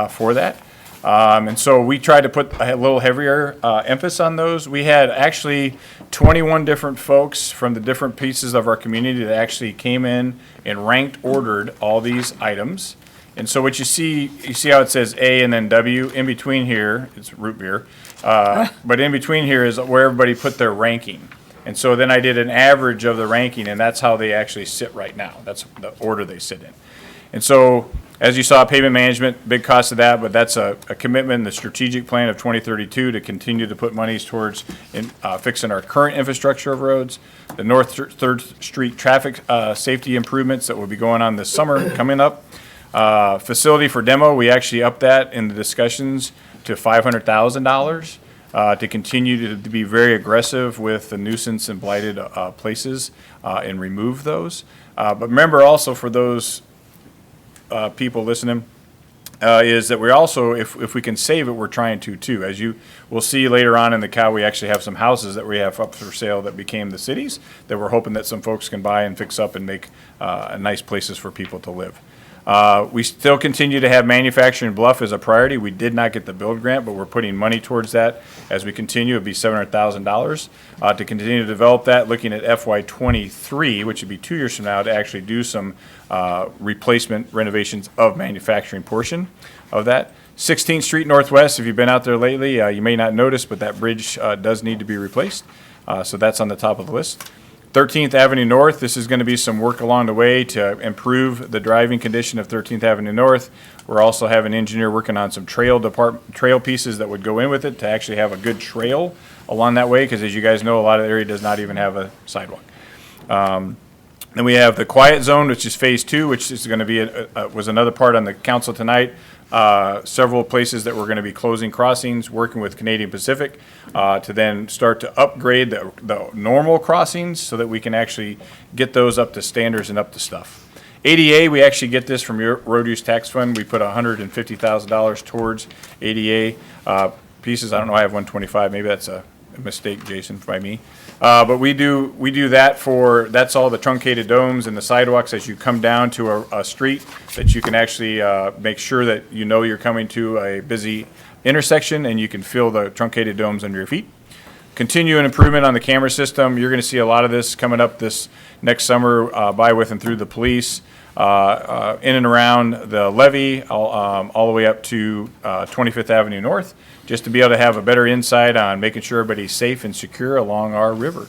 for that. And so we tried to put a little heavier emphasis on those. We had actually 21 different folks from the different pieces of our community that actually came in and ranked ordered all these items. And so what you see how it says A and then W. In between here, it's root beer, but in between here is where everybody put their ranking. And so then I did an average of the ranking, and that's how they actually sit right now. That's the order they sit in. And so, as you saw, pavement management, big cost of that, but that's a commitment in the strategic plan of 2032 to continue to put monies towards fixing our current infrastructure of roads. The North 3rd Street traffic safety improvements that will be going on this summer coming up. Facility for demo, we actually upped that in the discussions to $500,000. to continue to be very aggressive with the nuisance and blighted places and remove those. But remember also for those people listening, is that we also, if we can save it, we're trying to too. As you will see later on in the cow, we actually have some houses that we have up for sale that became the cities that we're hoping that some folks can buy and fix up and make nice places for people to live. We still continue to have manufacturing Bluff as a priority. We did not get the build grant, but we're putting money towards that as we continue. It'd be $700,000 to continue to develop that, looking at FY23, which would be 2 years from now, to actually do some replacement renovations of manufacturing portion of that. 16th Street Northwest, if you've been out there lately, you may not notice, but that bridge does need to be replaced. So that's on the top of the list. 13th Avenue North, this is going to be some work along the way to improve the driving condition of 13th Avenue North. We're also having an engineer working on some trail pieces that would go in with it to actually have a good trail along that way, because as you guys know, a lot of the area does not even have a sidewalk. Then we have the Quiet Zone, which is Phase 2, which is going to be, was another part on the council tonight. Several places that we're going to be closing crossings, working with Canadian Pacific to then start to upgrade the normal crossings so that we can actually get those up to standards and up to stuff. ADA, we actually get this from your road use tax fund. We put $150,000 towards ADA pieces. I don't know, I have 125. Maybe that's a mistake, Jason, by me. But we do that for, that's all the truncated domes and the sidewalks as you come down to a street, that you can actually make sure that you know you're coming to a busy intersection and you can feel the truncated domes under your feet. Continuing improvement on the camera system. You're going to see a lot of this coming up this next summer by, with, and through the police, in and around the levee, all the way up to 25th Avenue North, just to be able to have a better insight on making sure everybody's safe and secure along our river.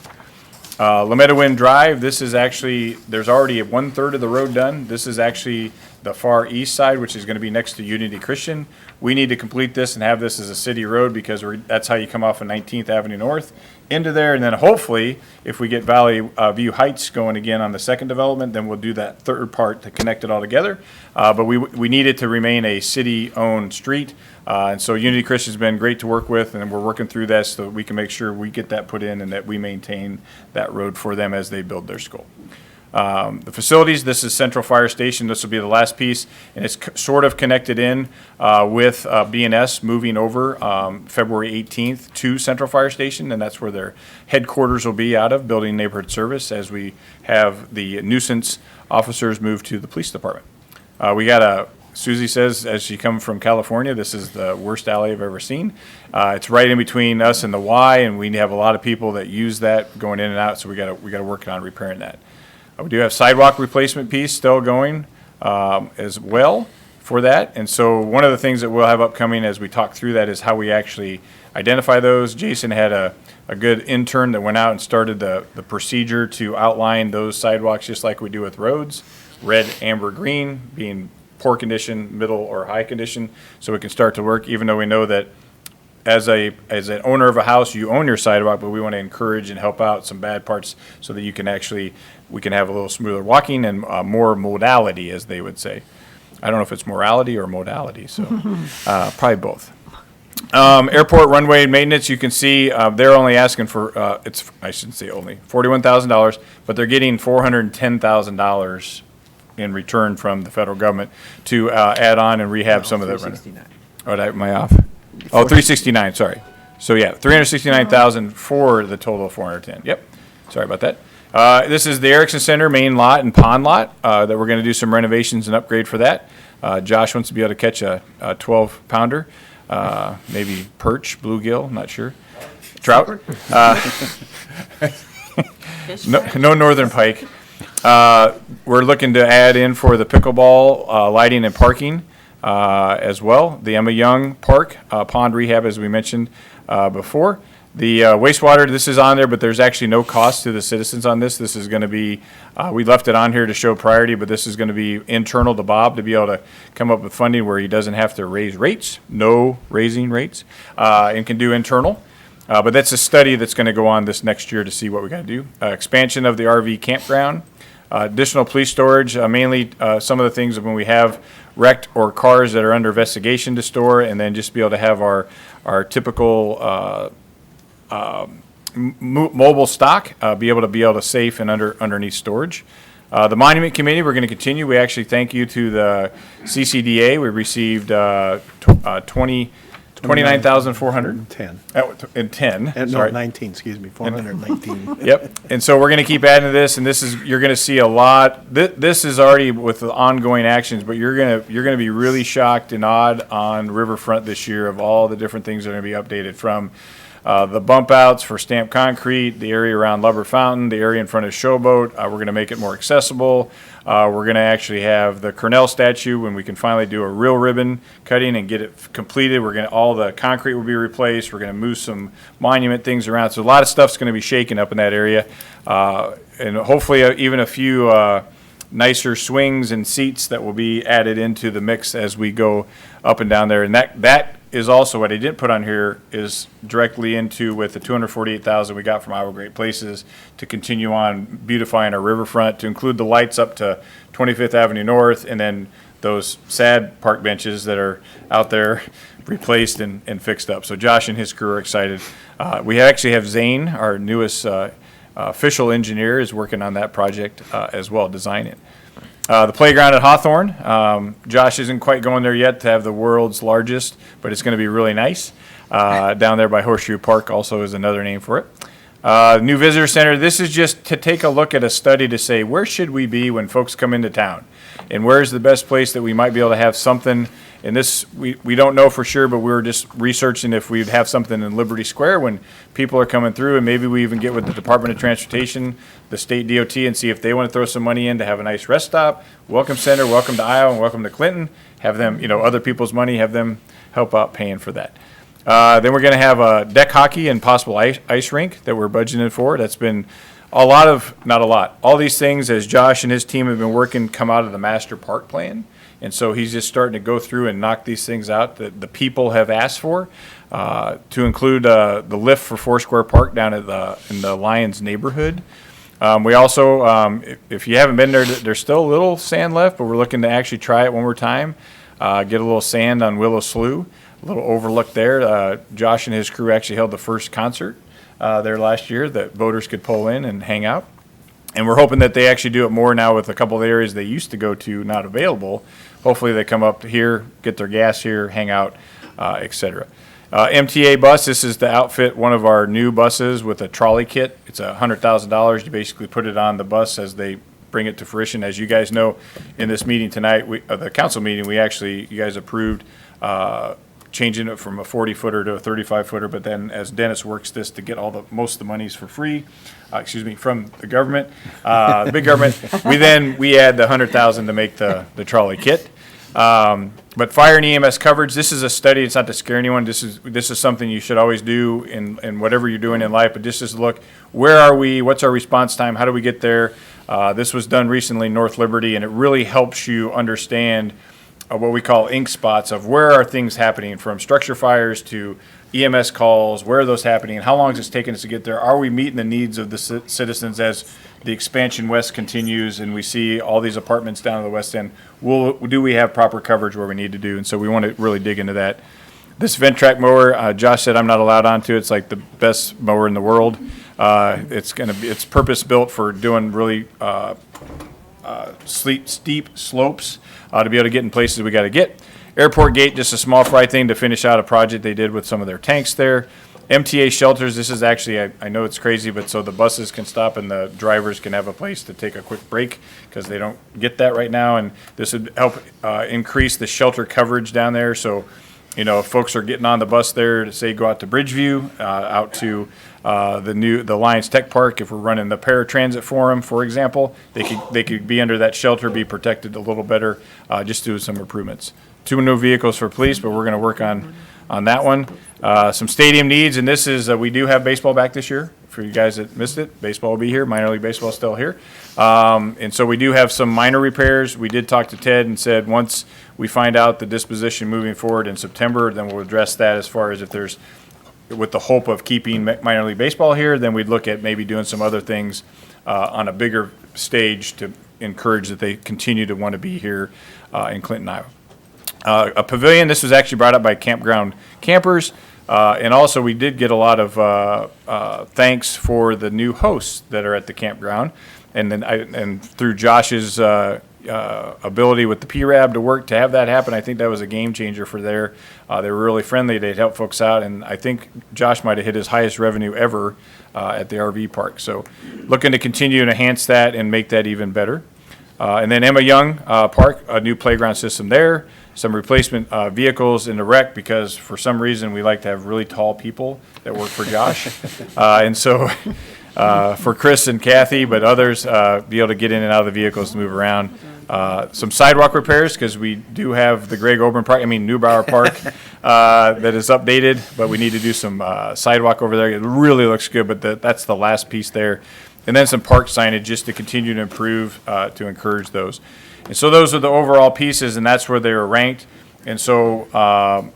Lametta Wind Drive, this is actually, there's already 1/3 of the road done. This is actually the far east side, which is going to be next to Unity Christian. We need to complete this and have this as a city road, because that's how you come off of 19th Avenue North into there. And then hopefully, if we get Valley View Heights going again on the second development, then we'll do that third part to connect it all together. But we need it to remain a city-owned street. And so Unity Christian's been great to work with, and we're working through that so that we can make sure we get that put in and that we maintain that road for them as they build their school. The facilities, this is Central Fire Station. This will be the last piece, and it's sort of connected in with BNS moving over February 18th to Central Fire Station, and that's where their headquarters will be out of, Building Neighborhood Service, as we have the nuisance officers move to the police department. We got Susie says, as she comes from California, this is the worst alley I've ever seen. It's right in between us and the Y, and we have a lot of people that use that going in and out, so we got to work on repairing that. We do have sidewalk replacement piece still going as well for that. And so one of the things that we'll have upcoming as we talk through that is how we actually identify those. Jason had a good intern that went out and started the procedure to outline those sidewalks just like we do with roads, red, amber, green, being poor condition, middle, or high condition, so we can start to work, even though we know that as an owner of a house, you own your sidewalk, but we want to encourage and help out some bad parts so that you can actually, we can have a little smoother walking and more modality, as they would say. I don't know if it's morality or modality, so probably both. Airport runway maintenance, you can see they're only asking for, I shouldn't say only, $41,000, but they're getting $410,000 in return from the federal government to add on and rehab some of the. 369. Oh, am I off? Oh, 369, sorry. So yeah, 369,000 for the total of 410. Yep, sorry about that. This is the Erickson Center main lot and pond lot that we're going to do some renovations and upgrade for that. Josh wants to be able to catch a 12-pounder, maybe perch, bluegill, not sure. Trout. No northern pike. We're looking to add in for the pickleball lighting and parking as well. The Emma Young Park pond rehab, as we mentioned before. The wastewater, this is on there, but there's actually no cost to the citizens on this. This is going to be, we left it on here to show priority, but this is going to be internal to Bob to be able to come up with funding where he doesn't have to raise rates, no raising rates, and can do internal. But that's a study that's going to go on this next year to see what we got to do. Expansion of the RV campground. Additional police storage, mainly some of the things when we have wrecked or cars that are under investigation to store, and then just be able to have our typical mobile stock, be able to safe and underneath storage. The Monument Committee, we're going to continue. We actually thank you to the CCDA. We received 29,400. 10. And 10, No, sorry. 19, excuse me, 419. Yep. And so we're going to keep adding to this, and you're going to see a lot. This is already with the ongoing actions, but you're going to be really shocked and awed on Riverfront this year of all the different things that are going to be updated, from the bump outs for stamped concrete, the area around Lubber Fountain, the area in front of Showboat. We're going to make it more accessible. We're going to actually have the Cornell statue when we can finally do a real ribbon cutting and get it completed. All the concrete will be replaced. We're going to move some monument things around. So a lot of stuff's going to be shaken up in that area. And hopefully even a few nicer swings and seats that will be added into the mix as we go up and down there. And that is also what I didn't put on here, is directly into with the $248,000 we got from Iowa Great Places to continue on beautifying our riverfront, to include the lights up to 25th Avenue North, and then those sad park benches that are out there replaced and fixed up. So Josh and his crew are excited. We actually have Zane, our newest official engineer, is working on that project as well, designing it. The playground at Hawthorne, Josh isn't quite going there yet to have the world's largest, but it's going to be really nice. Down there by Horseshoe Park also is another name for it. New visitor center, this is just to take a look at a study to say, where should we be when folks come into town? And where's the best place that we might be able to have something? And this, we don't know for sure, but we were just researching if we'd have something in Liberty Square when people are coming through, and maybe we even get with the Department of Transportation, the state DOT, and see if they want to throw some money in to have a nice rest stop, welcome center, welcome to Iowa, and welcome to Clinton, have them, other people's money, have them help out paying for that. Then we're going to have a deck hockey and possible ice rink that we're budgeting for. That's been not a lot. All these things, as Josh and his team have been working, come out of the master park plan. And so he's just starting to go through and knock these things out that the people have asked for, to include the lift for Foursquare Park down in the Lions neighborhood. We also, if you haven't been there, there's still a little sand left, but we're looking to actually try it one more time. Get a little sand on Willow Slough, a little overlook there. Josh and his crew actually held the first concert there last year that voters could pull in and hang out. And we're hoping that they actually do it more now with a couple of the areas they used to go to not available. Hopefully they come up here, get their gas here, hang out, et cetera. MTA bus, this is to outfit one of our new buses with a trolley kit. It's $100,000. You basically put it on the bus as they bring it to fruition. As you guys know, in this meeting tonight, the council meeting, you guys approved changing it from a 40-footer to a 35-footer, but then as Dennis works this to get most of the monies for free, from the government, the big government, we add the $100,000 to make the trolley kit. But fire and EMS coverage, this is a study. It's not to scare anyone. This is something you should always do in whatever you're doing in life. But just as look, where are we? What's our response time? How do we get there? This was done recently in North Liberty, and it really helps you understand what we call ink spots of where are things happening, from structure fires to EMS calls. Where are those happening? How long is it taking us to get there? Are we meeting the needs of the citizens as the expansion west continues and we see all these apartments down in the west end? Do we have proper coverage where we need to do? And so we want to really dig into that. This Ventrac mower, Josh said I'm not allowed onto. It's like the best mower in the world. It's purpose built for doing really steep slopes to be able to get in places we got to get. Airport gate, just a small fry thing to finish out a project they did with some of their tanks there. MTA shelters, this is actually, I know it's crazy, but so the buses can stop and the drivers can have a place to take a quick break because they don't get that right now. And this would help increase the shelter coverage down there. So, if folks are getting on the bus there to say go out to Bridgeview, out to the Lions Tech Park, if we're running the paratransit forum, for example, they could be under that shelter, be protected a little better, just do some improvements. 2 new vehicles for police, but we're going to work on that one. Some stadium needs, and this is, we do have baseball back this year. For you guys that missed it, baseball will be here. Minor league baseball is still here. And so we do have some minor repairs. We did talk to Ted and said once we find out the disposition moving forward in September, then we'll address that as far as if there's, with the hope of keeping minor league baseball here, then we'd look at maybe doing some other things on a bigger stage to encourage that they continue to want to be here in Clinton, Iowa. a pavilion. This was actually brought up by campground campers. And also, we did get a lot of thanks for the new hosts that are at the campground. And then and through Josh's ability with the PRAB to work to have that happen, I think that was a game changer for there. They were really friendly. They'd help folks out. And I think Josh might have hit his highest revenue ever at the RV park. So looking to continue to enhance that and make that even better. And then Emma Young Park, a new playground system there. Some replacement vehicles in the rec because for some reason we like to have really tall people that work for Josh. And so for Chris and Kathy, but others, be able to get in and out of the vehicles to move around. Some sidewalk repairs because we do have the Greg Oben Park, Neubauer Park that is updated, but we need to do some sidewalk over there. It really looks good, but that's the last piece there. And then some park signage just to continue to improve, to encourage those. And so those are the overall pieces, and that's where they were ranked. And so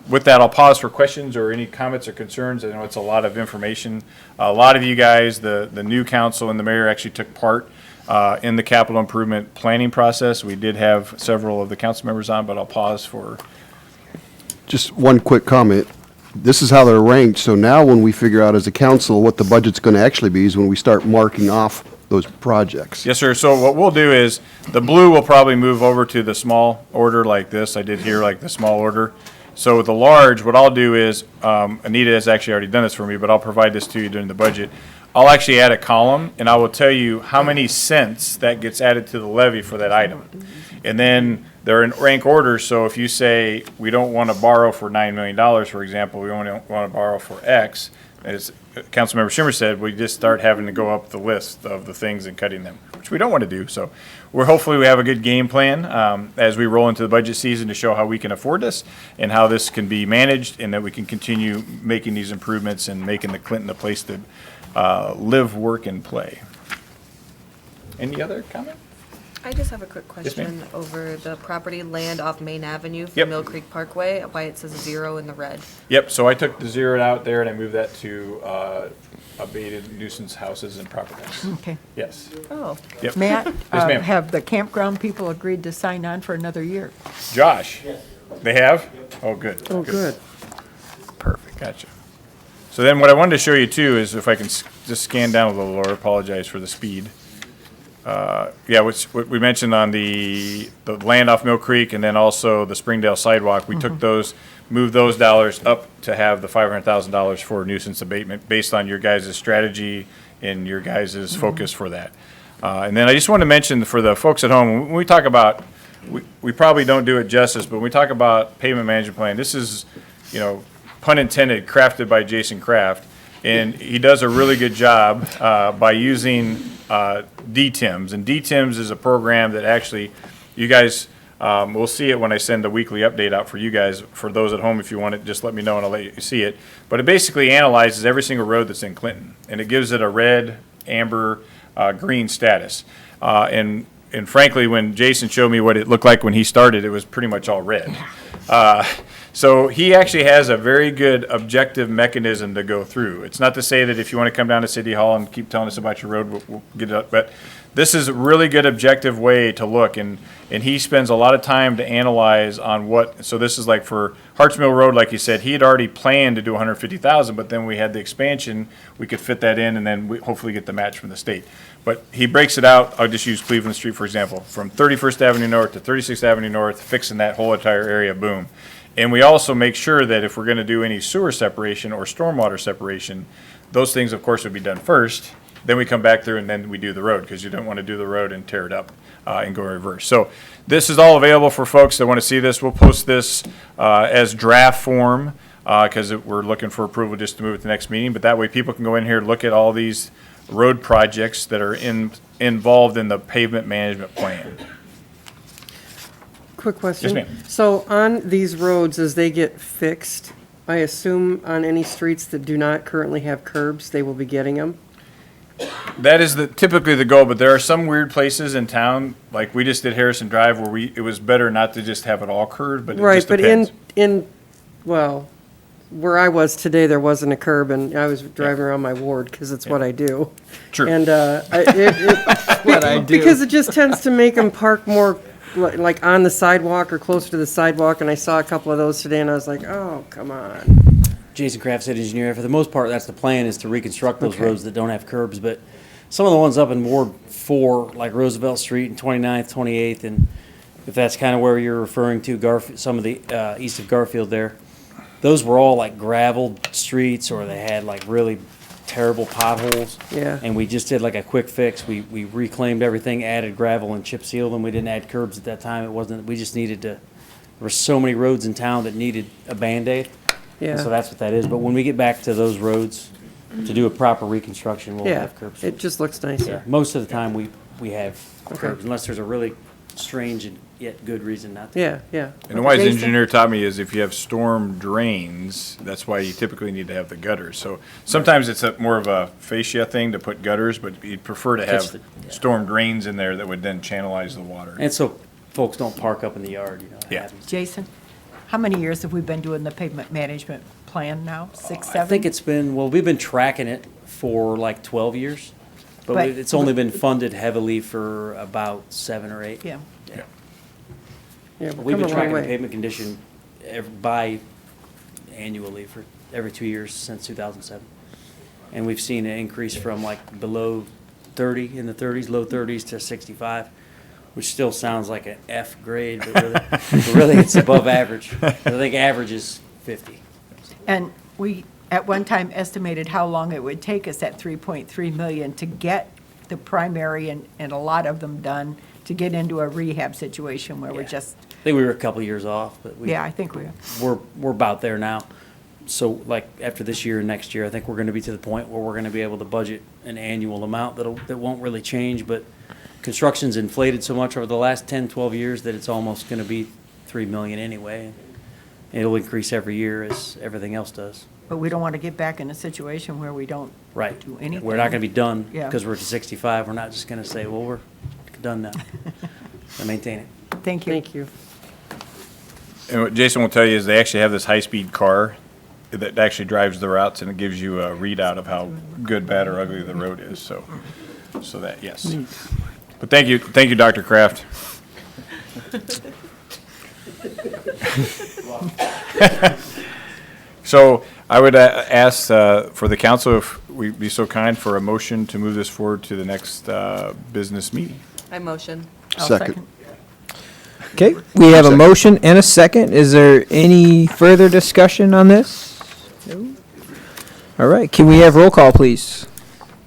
with that, I'll pause for questions or any comments or concerns. I know it's a lot of information. A lot of you guys, the new council and the mayor actually took part in the capital improvement planning process. We did have several of the council members on, but I'll pause for. Just one quick comment. This is how they're ranked, so now when we figure out as a council what the budget's going to actually be is when we start marking off those projects. Yes, sir. So what we'll do is the blue will probably move over to the small order like this. I did here like the small order. So with the large, what I'll do is, Anita has actually already done this for me, but I'll provide this to you during the budget. I'll actually add a column, and I will tell you how many cents that gets added to the levy for that item. And then they're in rank order, so if you say, we don't want to borrow for $9 million, for example, we only want to borrow for X, as Councilmember Schimmer said, we just start having to go up the list of the things and cutting them, which we don't want to do. So hopefully we have a good game plan as we roll into the budget season to show how we can afford this and how this can be managed and that we can continue making these improvements and making the Clinton a place to live, work, and play. Any other comment? I just have a quick Yes, ma'am. question over the property land off Main Avenue for Yep. Mill Creek Parkway, why it says 0 in the red. Yep, so I took the zero out there and I moved that to abated nuisance houses and properties. Okay. Yes. Oh, Yep. Matt, Yes, ma'am. have the campground people agreed to sign on for another year? Josh? They have? Oh, good. Oh, good. Perfect, gotcha. So then what I wanted to show you too is if I can just scan down a little, Laura, apologize for the speed. Yeah, what we mentioned on the land off Mill Creek and then also the Springdale sidewalk, we took those, moved those dollars up to have the $500,000 for nuisance abatement based on your guys' strategy and your guys' focus for that. And then I just want to mention for the folks at home, when we talk about, we probably don't do it justice, but when we talk about pavement management plan, this is, pun intended, crafted by Jason Kraft. And he does a really good job by using DTIMS. And DTIMS is a program that actually, you guys will see it when I send the weekly update out for you guys. For those at home, if you want it, just let me know and I'll let you see it. But it basically analyzes every single road that's in Clinton. And it gives it a red, amber, green status. And frankly, when Jason showed me what it looked like when he started, it was pretty much all red. So he actually has a very good objective mechanism to go through. It's not to say that if you want to come down to City Hall and keep telling us about your road, we'll get it up. But this is a really good objective way to look. And he spends a lot of time to analyze on what, so this is like for Harts Mill Road, like you said, he had already planned to do 150,000, but then we had the expansion, we could fit that in and then we hopefully get the match from the state. But he breaks it out, I'll just use Cleveland Street, for example, from 31st Avenue North to 36th Avenue North, fixing that whole entire area, boom. And we also make sure that if we're going to do any sewer separation or stormwater separation, those things, of course, would be done first. Then we come back through and then we do the road because you don't want to do the road and tear it up and go reverse. So this is all available for folks that want to see this. We'll post this as draft form because we're looking for approval just to move it to the next meeting. But that way people can go in here, look at all these road projects that are involved in the pavement management plan. Quick question. Yes, ma'am. So on these roads, as they get fixed, I assume on any streets that do not currently have curbs, they will be getting them? That is typically the goal, but there are some weird places in town, like we just did Harrison Drive, where it was better not to just have it all curved, but it Right, just but depends. well, where I was today, there wasn't a curb, and I was driving around my ward, because it's what I do. True. And, because it just tends to make them park more like on the sidewalk or closer to the sidewalk, and I saw a couple of those today, and I was like, oh, come on. Jason Kraft, city engineer. For the most part, that's the plan, is to reconstruct those Okay. roads that don't have curbs. But some of the ones up in Ward 4, like Roosevelt Street and 29th, 28th, and if that's kind of where you're referring to, some of the east of Garfield there, those were all like graveled streets, or they had like really terrible potholes. Yeah. And we just did like a quick fix. We reclaimed everything, added gravel and chip sealed them. We didn't add curbs at that time. It wasn't, we just needed to, there were so many roads in town that needed a Band-Aid. And so Yeah, that's what that is. But when we get back to those roads, to do a proper reconstruction, we'll yeah, have curbs. it just looks Yeah, nicer. most of the time, we have Okay. curbs, unless there's a really strange and yet good reason not to. Yeah, yeah. And the wise Jason? engineer taught me is if you have storm drains, that's why you typically need to have the gutters. So sometimes it's more of a fascia thing to put gutters, but you'd prefer to Catch have the- yeah. storm drains in there that would then channelize the water. And so folks don't park up in the yard, you know. it Yeah. happens. Jason, how many years have we been doing the pavement management plan now? 6, 7? I think it's been, well, we've been tracking it for like 12 years, but But- it's only been funded heavily for about 7 or 8. Yeah. Yeah, We've we're been coming a long tracking the way. pavement condition annually for every 2 years since 2007. And we've seen an increase from like below 30, in the 30s, low 30s to 65, which still sounds like an F grade, but really it's above average. I think average is 50. And we, at one time, estimated how long it would take us at 3.3 million to get the primary and a lot of them done, to get into a rehab situation where we're Yeah. just, I think we were a couple years off, but yeah, I think we are. we're about there now. So like after this year and next year, I think we're going to be to the point where we're going to be able to budget an annual amount that won't really change. But construction's inflated so much over the last 10, 12 years that it's almost going to be 3 million anyway. And it'll increase every year as everything else does. But we don't want to get back in a situation where we don't Right. do anything. We're not going to be done Yeah. because we're at 65. We're not just going to say, well, we're done now. I maintain it. Thank you. Thank you. And what Jason will tell you is they actually have this high-speed car that actually drives the routes, and it gives you a readout of how good, bad, or ugly the road is, so that, yes. But thank you, Dr. Kraft. So I would ask for the council if we'd be so kind for a motion to move this forward to the next business meeting. I motion. I'll Second. Okay, we have a motion and a second. Is there any further discussion on this? No. All right, can we have roll call, please?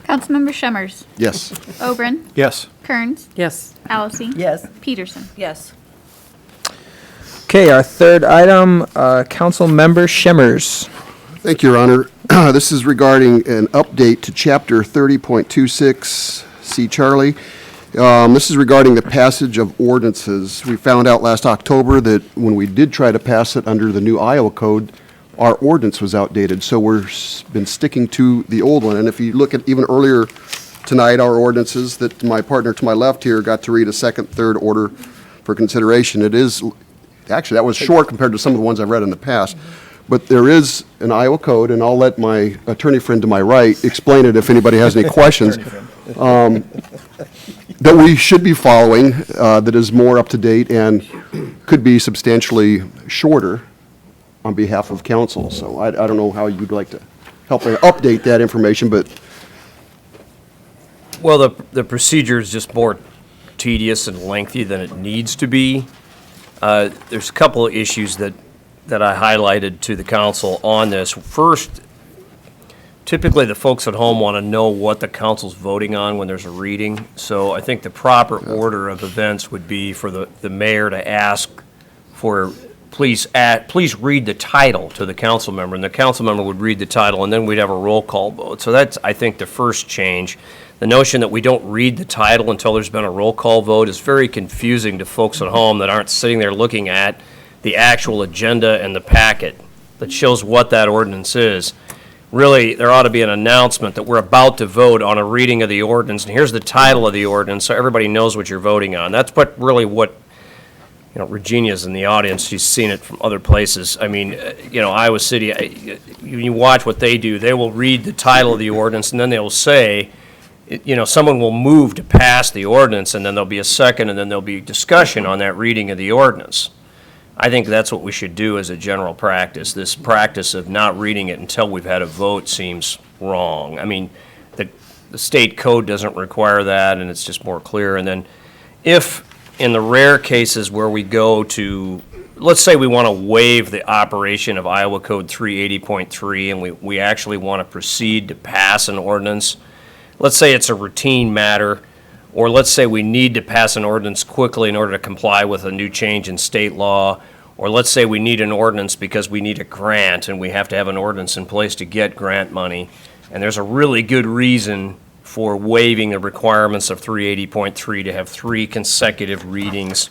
Councilmember Shemmers, Yes. Obrin, Yes. Kearns, Yes, Allison. Yes. Peterson. Yes. Okay, our third item, Councilmember Shemmers. Thank you, Your Honor. This is regarding an update to Chapter 30.26, C. Charlie. This is regarding the passage of ordinances. We found out last October that when we did try to pass it under the new Iowa code, our ordinance was outdated, so been sticking to the old one. And if you look at even earlier tonight, our ordinances that my partner to my left here got to read a second, third order for consideration, it is, actually, that was short compared to some of the ones I've read in the past. But there is an Iowa code, and I'll let my attorney friend to my right explain it if anybody has any questions, that we should be following, that is more up to date and could be substantially shorter on behalf of council. So I don't know how you'd like to help me update that information, but Well, the procedure is just more tedious and lengthy than it needs to be. There's a couple of issues that I highlighted to the council on this. First, typically the folks at home want to know what the council's voting on when there's a reading. So I think the proper order of events would be for the mayor to ask for, please read the title to the council member, and the council member would read the title, and then we'd have a roll call vote. So that's, I think, the first change. The notion that we don't read the title until there's been a roll call vote is very confusing to folks at home that aren't sitting there looking at the actual agenda and the packet that shows what that ordinance is. Really, there ought to be an announcement that we're about to vote on a reading of the ordinance, and here's the title of the ordinance, so everybody knows what you're voting on. That's what Regina's in the audience, she's seen it from other places. I mean, Iowa City, you watch what they do. They will read the title of the ordinance, and then they'll say, someone will move to pass the ordinance, and then there'll be a second, and then there'll be discussion on that reading of the ordinance. I think that's what we should do as a general practice. This practice of not reading it until we've had a vote seems wrong. I mean, the state code doesn't require that, and it's just more clear. And then if, in the rare cases where we go to, let's say we want to waive the operation of Iowa Code 380.3, and we actually want to proceed to pass an ordinance, let's say it's a routine matter, or let's say we need to pass an ordinance quickly in order to comply with a new change in state law, or let's say we need an ordinance because we need a grant and we have to have an ordinance in place to get grant money, and there's a really good reason for waiving the requirements of 380.3 to have 3 consecutive readings.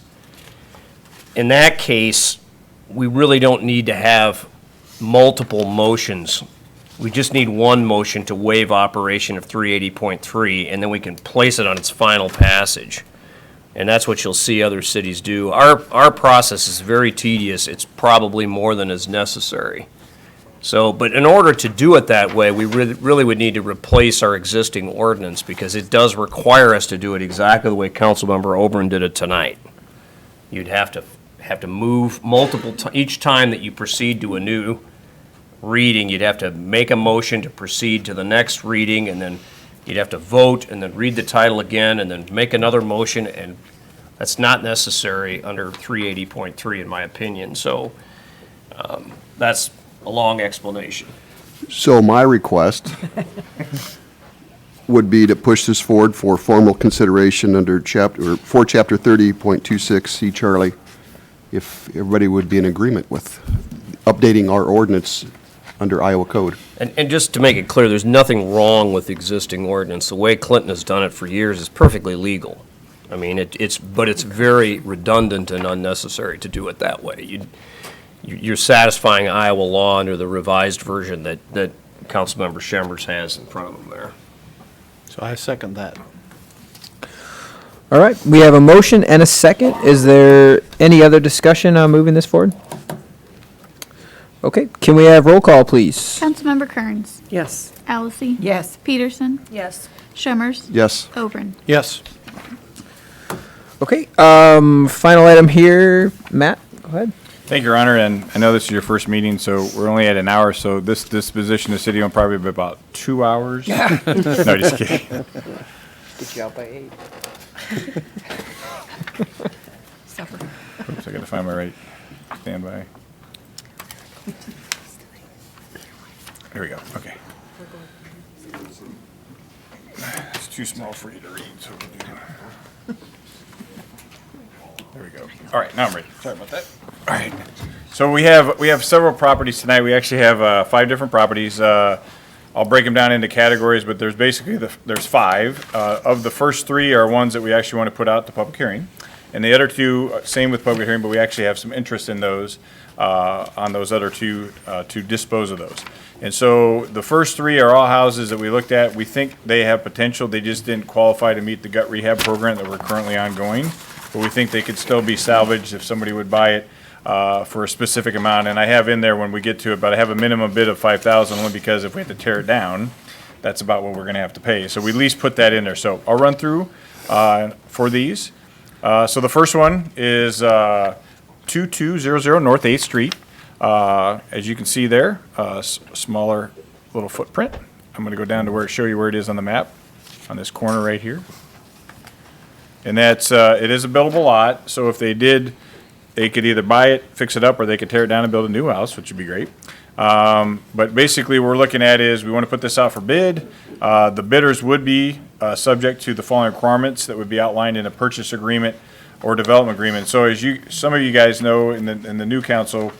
In that case, we really don't need to have multiple motions. We just need one motion to waive operation of 380.3, and then we can place it on its final passage. And that's what you'll see other cities do. Our process is very tedious. It's probably more than is necessary. So, but in order to do it that way, we really would need to replace our existing ordinance, because it does require us to do it exactly the way Councilmember Oberon did it tonight. You'd have to move each time that you proceed to a new reading, you'd have to make a motion to proceed to the next reading, and then you'd have to vote, and then read the title again, and then make another motion, and that's not necessary under 380.3, in my opinion. So that's a long explanation. So my request would be to push this forward for formal consideration under Chapter 30.26, see Charlie, if everybody would be in agreement with updating our ordinance under Iowa code. And just to make it clear, there's nothing wrong with the existing ordinance. The way Clinton has done it for years is perfectly legal. I mean, it's very redundant and unnecessary to do it that way. You're satisfying Iowa law under the revised version that Councilmember Chambers has in front of him there. So I second that. All right, we have a motion and a second. Is there any other discussion on moving this forward? Okay, can we have roll call, please? Councilmember Kearns. Yes. Allison. Yes. Peterson. Yes. Schemers. Yes. Oberon. Yes. Okay, final item here, Matt, go ahead. Thank you, Your Honor, and I know this is your first meeting, so we're only at an hour, so this disposition of city will probably be about 2 hours. No, just kidding. Get you out by 8. Oops, I gotta find my right standby. There we go, okay. It's too small for you to read, so we'll do. There we go. All right, now I'm ready. Sorry about that. All right. So we have several properties tonight. We actually have 5 different properties. I'll break them down into categories, but there's basically there's 5. Of the first 3 are ones that we actually want to put out to public hearing. And the other 2, same with public hearing, but we actually have some interest in those, on those other 2, to dispose of those. And so the first 3 are all houses that we looked at. We think they have potential. They just didn't qualify to meet the gut rehab program that we're currently ongoing. But we think they could still be salvaged if somebody would buy it for a specific amount. And I have in there when we get to it, but I have a minimum bid of $5,000 only because if we have to tear it down, that's about what we're going to have to pay. So we at least put that in there. So I'll run through for these. So the first one is 2200 North 8th Street. As you can see there, smaller little footprint. I'm going to go down to show you where it is on the map, on this corner right here. And that's, it is a buildable lot, so if they did, they could either buy it, fix it up, or they could tear it down and build a new house, which would be great. But basically, what we're looking at is we want to put this out for bid. The bidders would be subject to the following requirements that would be outlined in a purchase agreement or development agreement. So as some of you guys know, in the new council,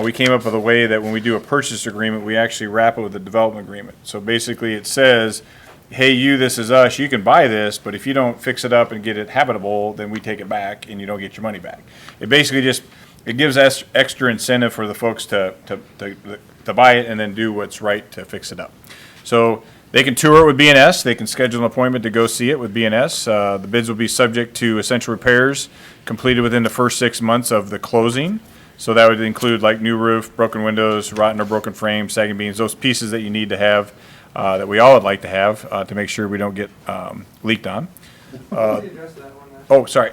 we came up with a way that when we do a purchase agreement, we actually wrap it with a development agreement. So basically, it says, hey, this is us, you can buy this, but if you don't fix it up and get it habitable, then we take it back and you don't get your money back. It basically it gives us extra incentive for the folks to buy it and then do what's right to fix it up. So they can tour it with BNS, they can schedule an appointment to go see it with BNS. The bids will be subject to essential repairs completed within the first 6 months of the closing. So that would include like new roof, broken windows, rotten or broken frames, sagging beams, those pieces that you need to have that we all would like to have to make sure we don't get leaked on. Oh, sorry.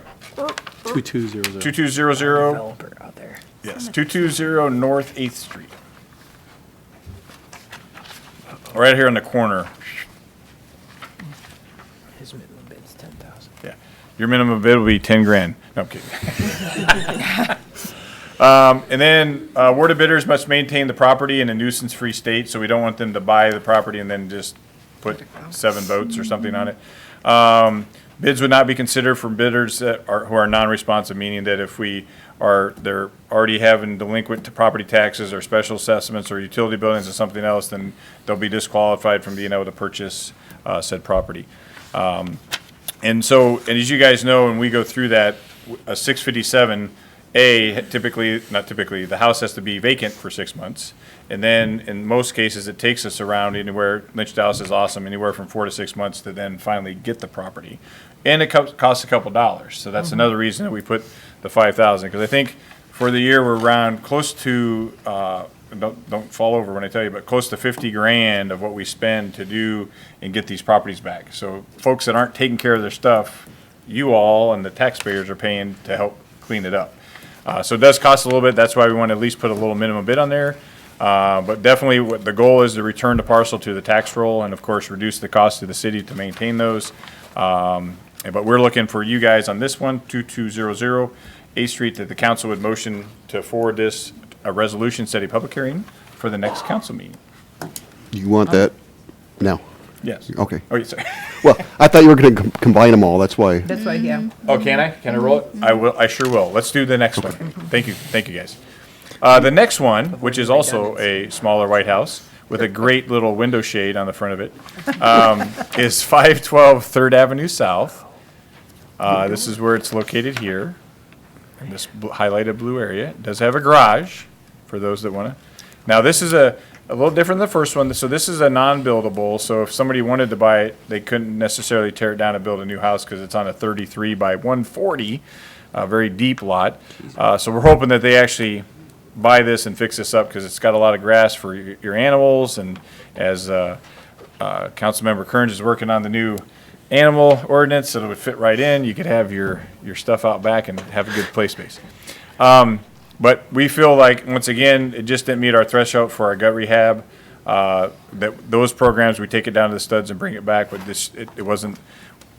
2200. 2200. Yes, 220 North 8th Street. Right here in the corner. His minimum bid's 10,000. Yeah. Your minimum bid will be 10 grand. No, I'm kidding. And then, awarded bidders must maintain the property in a nuisance-free state, so we don't want them to buy the property and then just put 7 boats or something on it. Bids would not be considered for bidders that are, who are non-responsive, meaning that if they're already having delinquent property taxes or special assessments or utility buildings or something else, then they'll be disqualified from being able to purchase, said property. And as you guys know, when we go through that, a 657, the house has to be vacant for 6 months. And then in most cases, it takes us around anywhere, Lynch Dallas is awesome, anywhere from 4 to 6 months to then finally get the property. And it costs a couple dollars. So that's another reason that we put the 5,000. Because I think for the year, we're around close to, don't fall over when I tell you, but close to 50 grand of what we spend to do and get these properties back. So folks that aren't taking care of their stuff, you all and the taxpayers are paying to help clean it up. So it does cost a little bit. That's why we want to at least put a little minimum bid on there. But definitely what the goal is to return the parcel to the tax roll and of course reduce the cost to the city to maintain those. But we're looking for you guys on this one, 2200 8th Street, that the council would motion to forward this, a resolution setting public hearing for the next council meeting. You want that now? Yes. Okay. Oh, sorry. Well, I thought you were going to combine them all, that's why. That's why, yeah. Oh, can I? Can I roll it? I will, I sure will. Let's do the next one. Thank you guys. The next one, which is also a smaller White House with a great little window shade on the front of it, is 512 3rd Avenue South. This is where it's located here, in this highlighted blue area. It does have a garage for those that want to. Now, this is a little different than the first one. So this is a non-buildable. So if somebody wanted to buy it, they couldn't necessarily tear it down and build a new house because it's on a 33 by 140, a very deep lot. So we're hoping that they actually buy this and fix this up because it's got a lot of grass for your animals. And as Councilmember Kearns is working on the new animal ordinance, so it would fit right in. You could have your stuff out back and have a good play space. But we feel like, once again, it just didn't meet our threshold for our gut rehab. That those programs, we take it down to the studs and bring it back, but it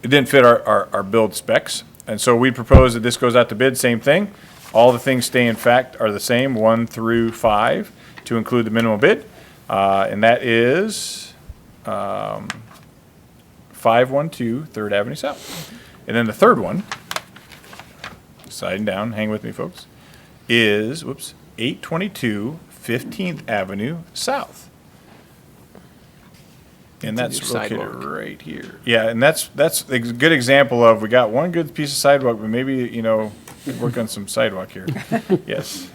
didn't fit our build specs. And so we propose that this goes out to bid, same thing. All the things stay in fact are the same, 1 through 5, to include the minimum bid. And that is 512 3rd Avenue South. And then the third one, sliding down, hang with me, folks, is 822 15th Avenue South. And that's located right here. Yeah, and that's a good example of, we got one good piece of sidewalk, but maybe, work on some sidewalk here. Yes.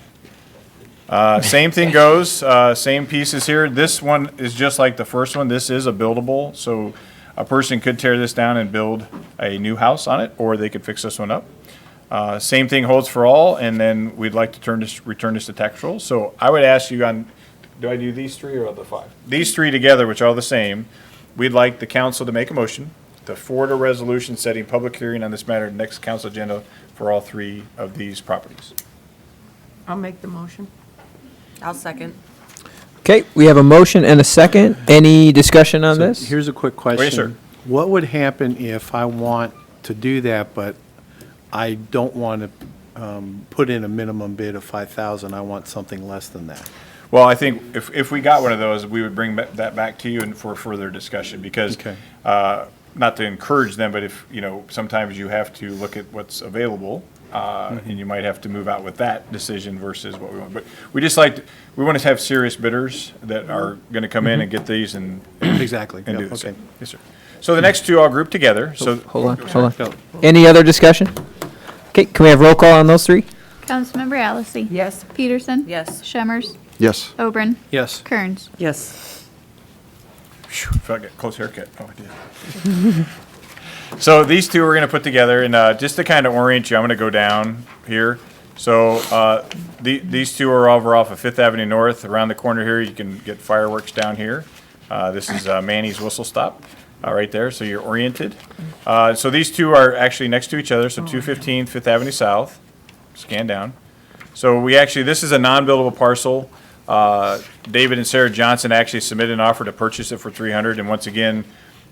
Same thing goes, same pieces here. This one is just like the first one. This is a buildable, so a person could tear this down and build a new house on it, or they could fix this one up. Same thing holds for all, and then we'd like to return this to tax roll. So I would ask you on, do I do these 3 or the 5? These 3 together, which are all the same, we'd like the council to make a motion to forward a resolution setting public hearing on this matter next council agenda for all 3 of these properties. I'll make the motion. I'll second. Okay, we have a motion and a second. Any discussion on So this? Here's a quick question. Yes, sir. What would happen if I want to do that, but I don't want to put in a minimum bid of 5,000? I want something less than that. Well, I think if we got one of those, we would bring that back to you and for further discussion, because, Okay. not to encourage them, but if, sometimes you have to look at what's available, and you might have to move out with that decision versus what we want. But we want to have serious bidders that are going to come in and get these and Exactly. and Yeah, do this. okay. Yes, sir. So the next 2 I'll group together, so. Hold on. Go. Any other discussion? Okay, can we have roll call on those 3? Councilmember Allison. Yes. Peterson. Yes. Shemmers. Yes. Oberon. Yes. Kearns. Yes. Phew, felt like a close haircut. Oh, I did. So these 2 we're going to put together, and just to kind of orient you, I'm going to go down here. So these 2 are over off of 5th Avenue North. Around the corner here, you can get fireworks down here. This is Manny's Whistle Stop, right there, so you're oriented. So these two are actually next to each other, so 215 Fifth Avenue South, scan down. So this is a non-buildable parcel. David and Sarah Johnson actually submitted an offer to purchase it for $300, and once again,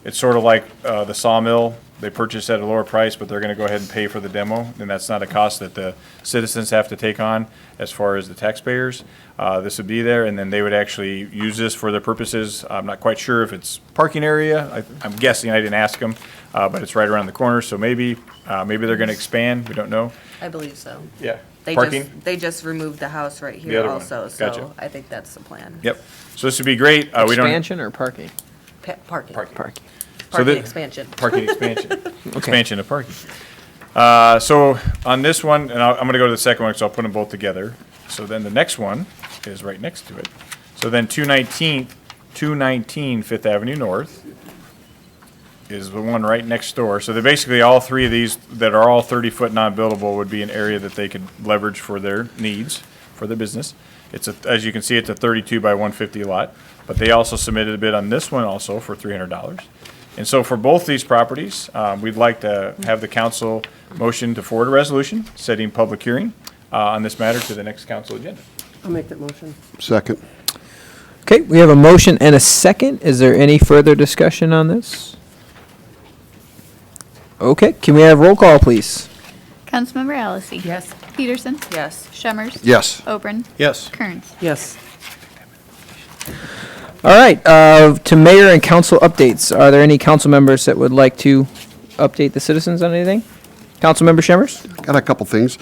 it's sort of like the sawmill. They purchased at a lower price, but they're going to go ahead and pay for the demo, and that's not a cost that the citizens have to take on as far as the taxpayers. This would be there, and then they would actually use this for their purposes. I'm not quite sure if it's parking area. I'm guessing, I didn't ask them, but it's right around the corner, so maybe they're going to expand. We don't know. I believe so. Yeah. They Parking? they just removed the house right The here other one. also, Gotcha. so I think that's the plan. Yep. So this would be great. We don't. Expansion or parking? Parking. Parking. Parking expansion. Parking expansion. Expansion of parking. So on this one, and I'm going to go to the second one, so I'll put them both together. So then the next one is right next to it. So then 219 Fifth Avenue North is the one right next door. So they're basically all three of these that are all 30-foot non-buildable would be an area that they could leverage for their needs, for their business. As you can see, it's a 32 by 150 lot, but they also submitted a bid on this one also for $300. And so for both these properties, we'd like to have the council motion to forward a resolution setting public hearing on this matter to the next council agenda. I'll make that motion. Second. Okay, we have a motion and a second. Is there any further discussion on this? Okay, can we have roll call, please? Councilmember Allison. Yes. Peterson. Yes. Shemmers. Yes. Oberon. Yes. Kearns. Yes. All right, to mayor and council updates. Are there any council members that would like to update the citizens on anything? Councilmember Shemmers? Got a couple things.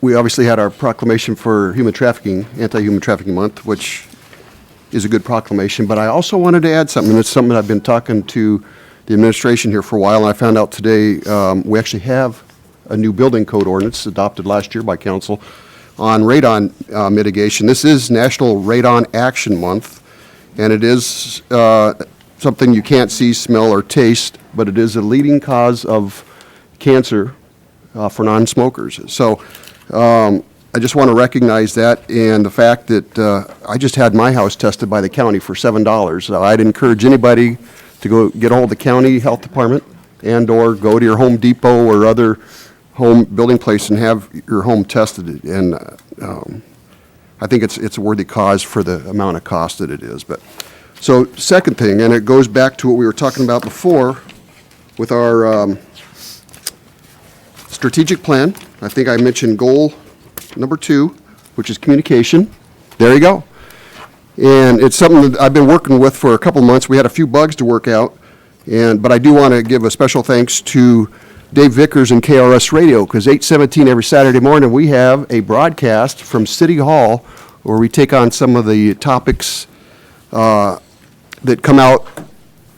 We obviously had our proclamation for human trafficking, Anti-Human Trafficking Month, which is a good proclamation, but I also wanted to add something. It's something I've been talking to the administration here for a while, and I found out today we actually have a new building code ordinance adopted last year by council on radon mitigation. This is National Radon Action Month, and it is something you can't see, smell, or taste, but it is a leading cause of cancer for non-smokers. So I just want to recognize that and the fact that I just had my house tested by the county for $7. So I'd encourage anybody to go get a hold of the county health department and/or go to your Home Depot or other home building place and have your home tested. And I think it's a worthy cause for the amount of cost that it is. But so second thing, and it goes back to what we were talking about before with our strategic plan. I think I mentioned goal number 2, which is communication. There you go. And it's something that I've been working with for a couple months. We had a few bugs to work out, but I do want to give a special thanks to Dave Vickers and KRS Radio, because 8:17 every Saturday morning, we have a broadcast from City Hall where we take on some of the topics that come out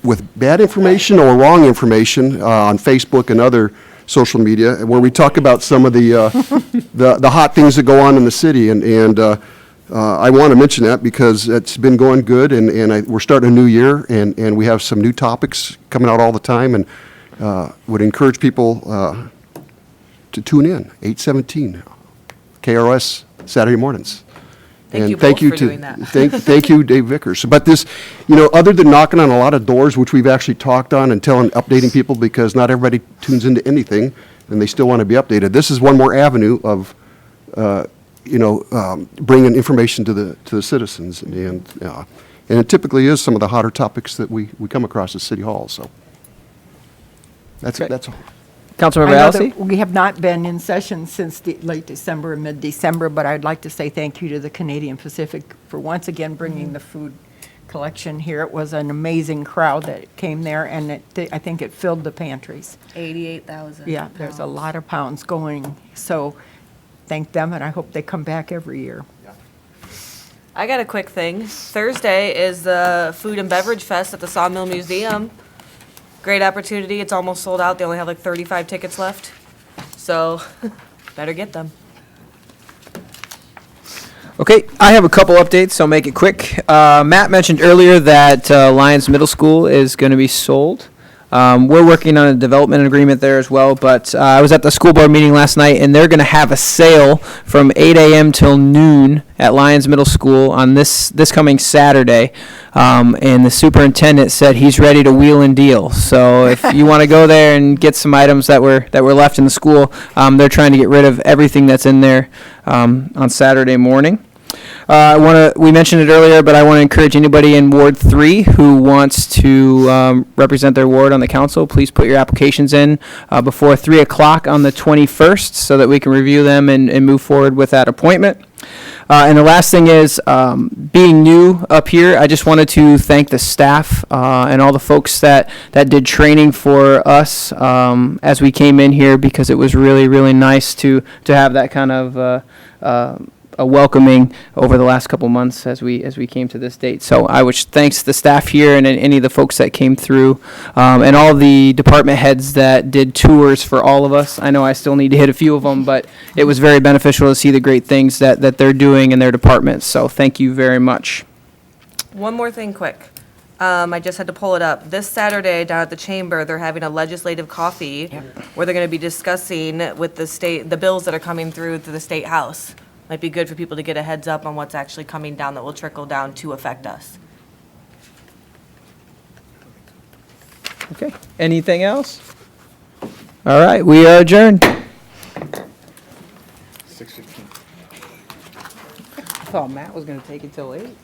with bad information or wrong information on Facebook and other social media, where we talk about some of the the hot things that go on in the city. And I want to mention that because it's been going good, and we're starting a new year, and we have some new topics coming out all the time, and would encourage people to tune in, 8:17, KRS, Saturday mornings. Thank And you thank both you for to doing that. Thank you, Dave Vickers. But this, other than knocking on a lot of doors, which we've actually talked on and updating people, because not everybody tunes into anything, and they still want to be updated. This is one more avenue of, bringing information to the citizens, and it typically is some of the hotter topics that we come across at City Hall. So that's all. Councilmember I know Allison? that we have not been in session since late December and mid-December, but I'd like to say thank you to the Canadian Pacific for once again bringing the food collection here. It was an amazing crowd that came there, and I think it filled the pantries. 88,000. Yeah, there's a lot of pounds going, so thank them, and I hope they come back every year. I got a quick thing. Thursday is the Food and Beverage Fest at the Sawmill Museum. Great opportunity. It's almost sold out. They only have like 35 tickets left. So better get them. Okay, I have a couple updates, so I'll make it quick. Matt mentioned earlier that Lyons Middle School is going to be sold. We're working on a development agreement there as well, but I was at the school board meeting last night, and they're going to have a sale from 8 a.m. till noon at Lyons Middle School on this coming Saturday. And the superintendent said he's ready to wheel and deal. So if you want to go there and get some items that were left in the school, they're trying to get rid of everything that's in there on Saturday morning. We mentioned it earlier, but I want to encourage anybody in Ward 3 who wants to represent their ward on the council, please put your applications in before 3 o'clock on the 21st so that we can review them and move forward with that appointment. And the last thing is, being new up here, I just wanted to thank the staff and all the folks that did training for us as we came in here, because it was really, really nice to have that kind of a welcoming over the last couple months as we came to this date. So I wish thanks to the staff here and any of the folks that came through, and all the department heads that did tours for all of us. I know I still need to hit a few of them, but it was very beneficial to see the great things that they're doing in their departments. So thank you very much. One more thing quick. I just had to pull it up. This Saturday down at the chamber, they're having a legislative coffee where they're going to be discussing with the state, the bills that are coming through the state house. Might be good for people to get a heads up on what's actually coming down that will trickle down to affect us. Okay. Anything else? All right. We are adjourned. 6:15. I thought Matt was going to take it till 8.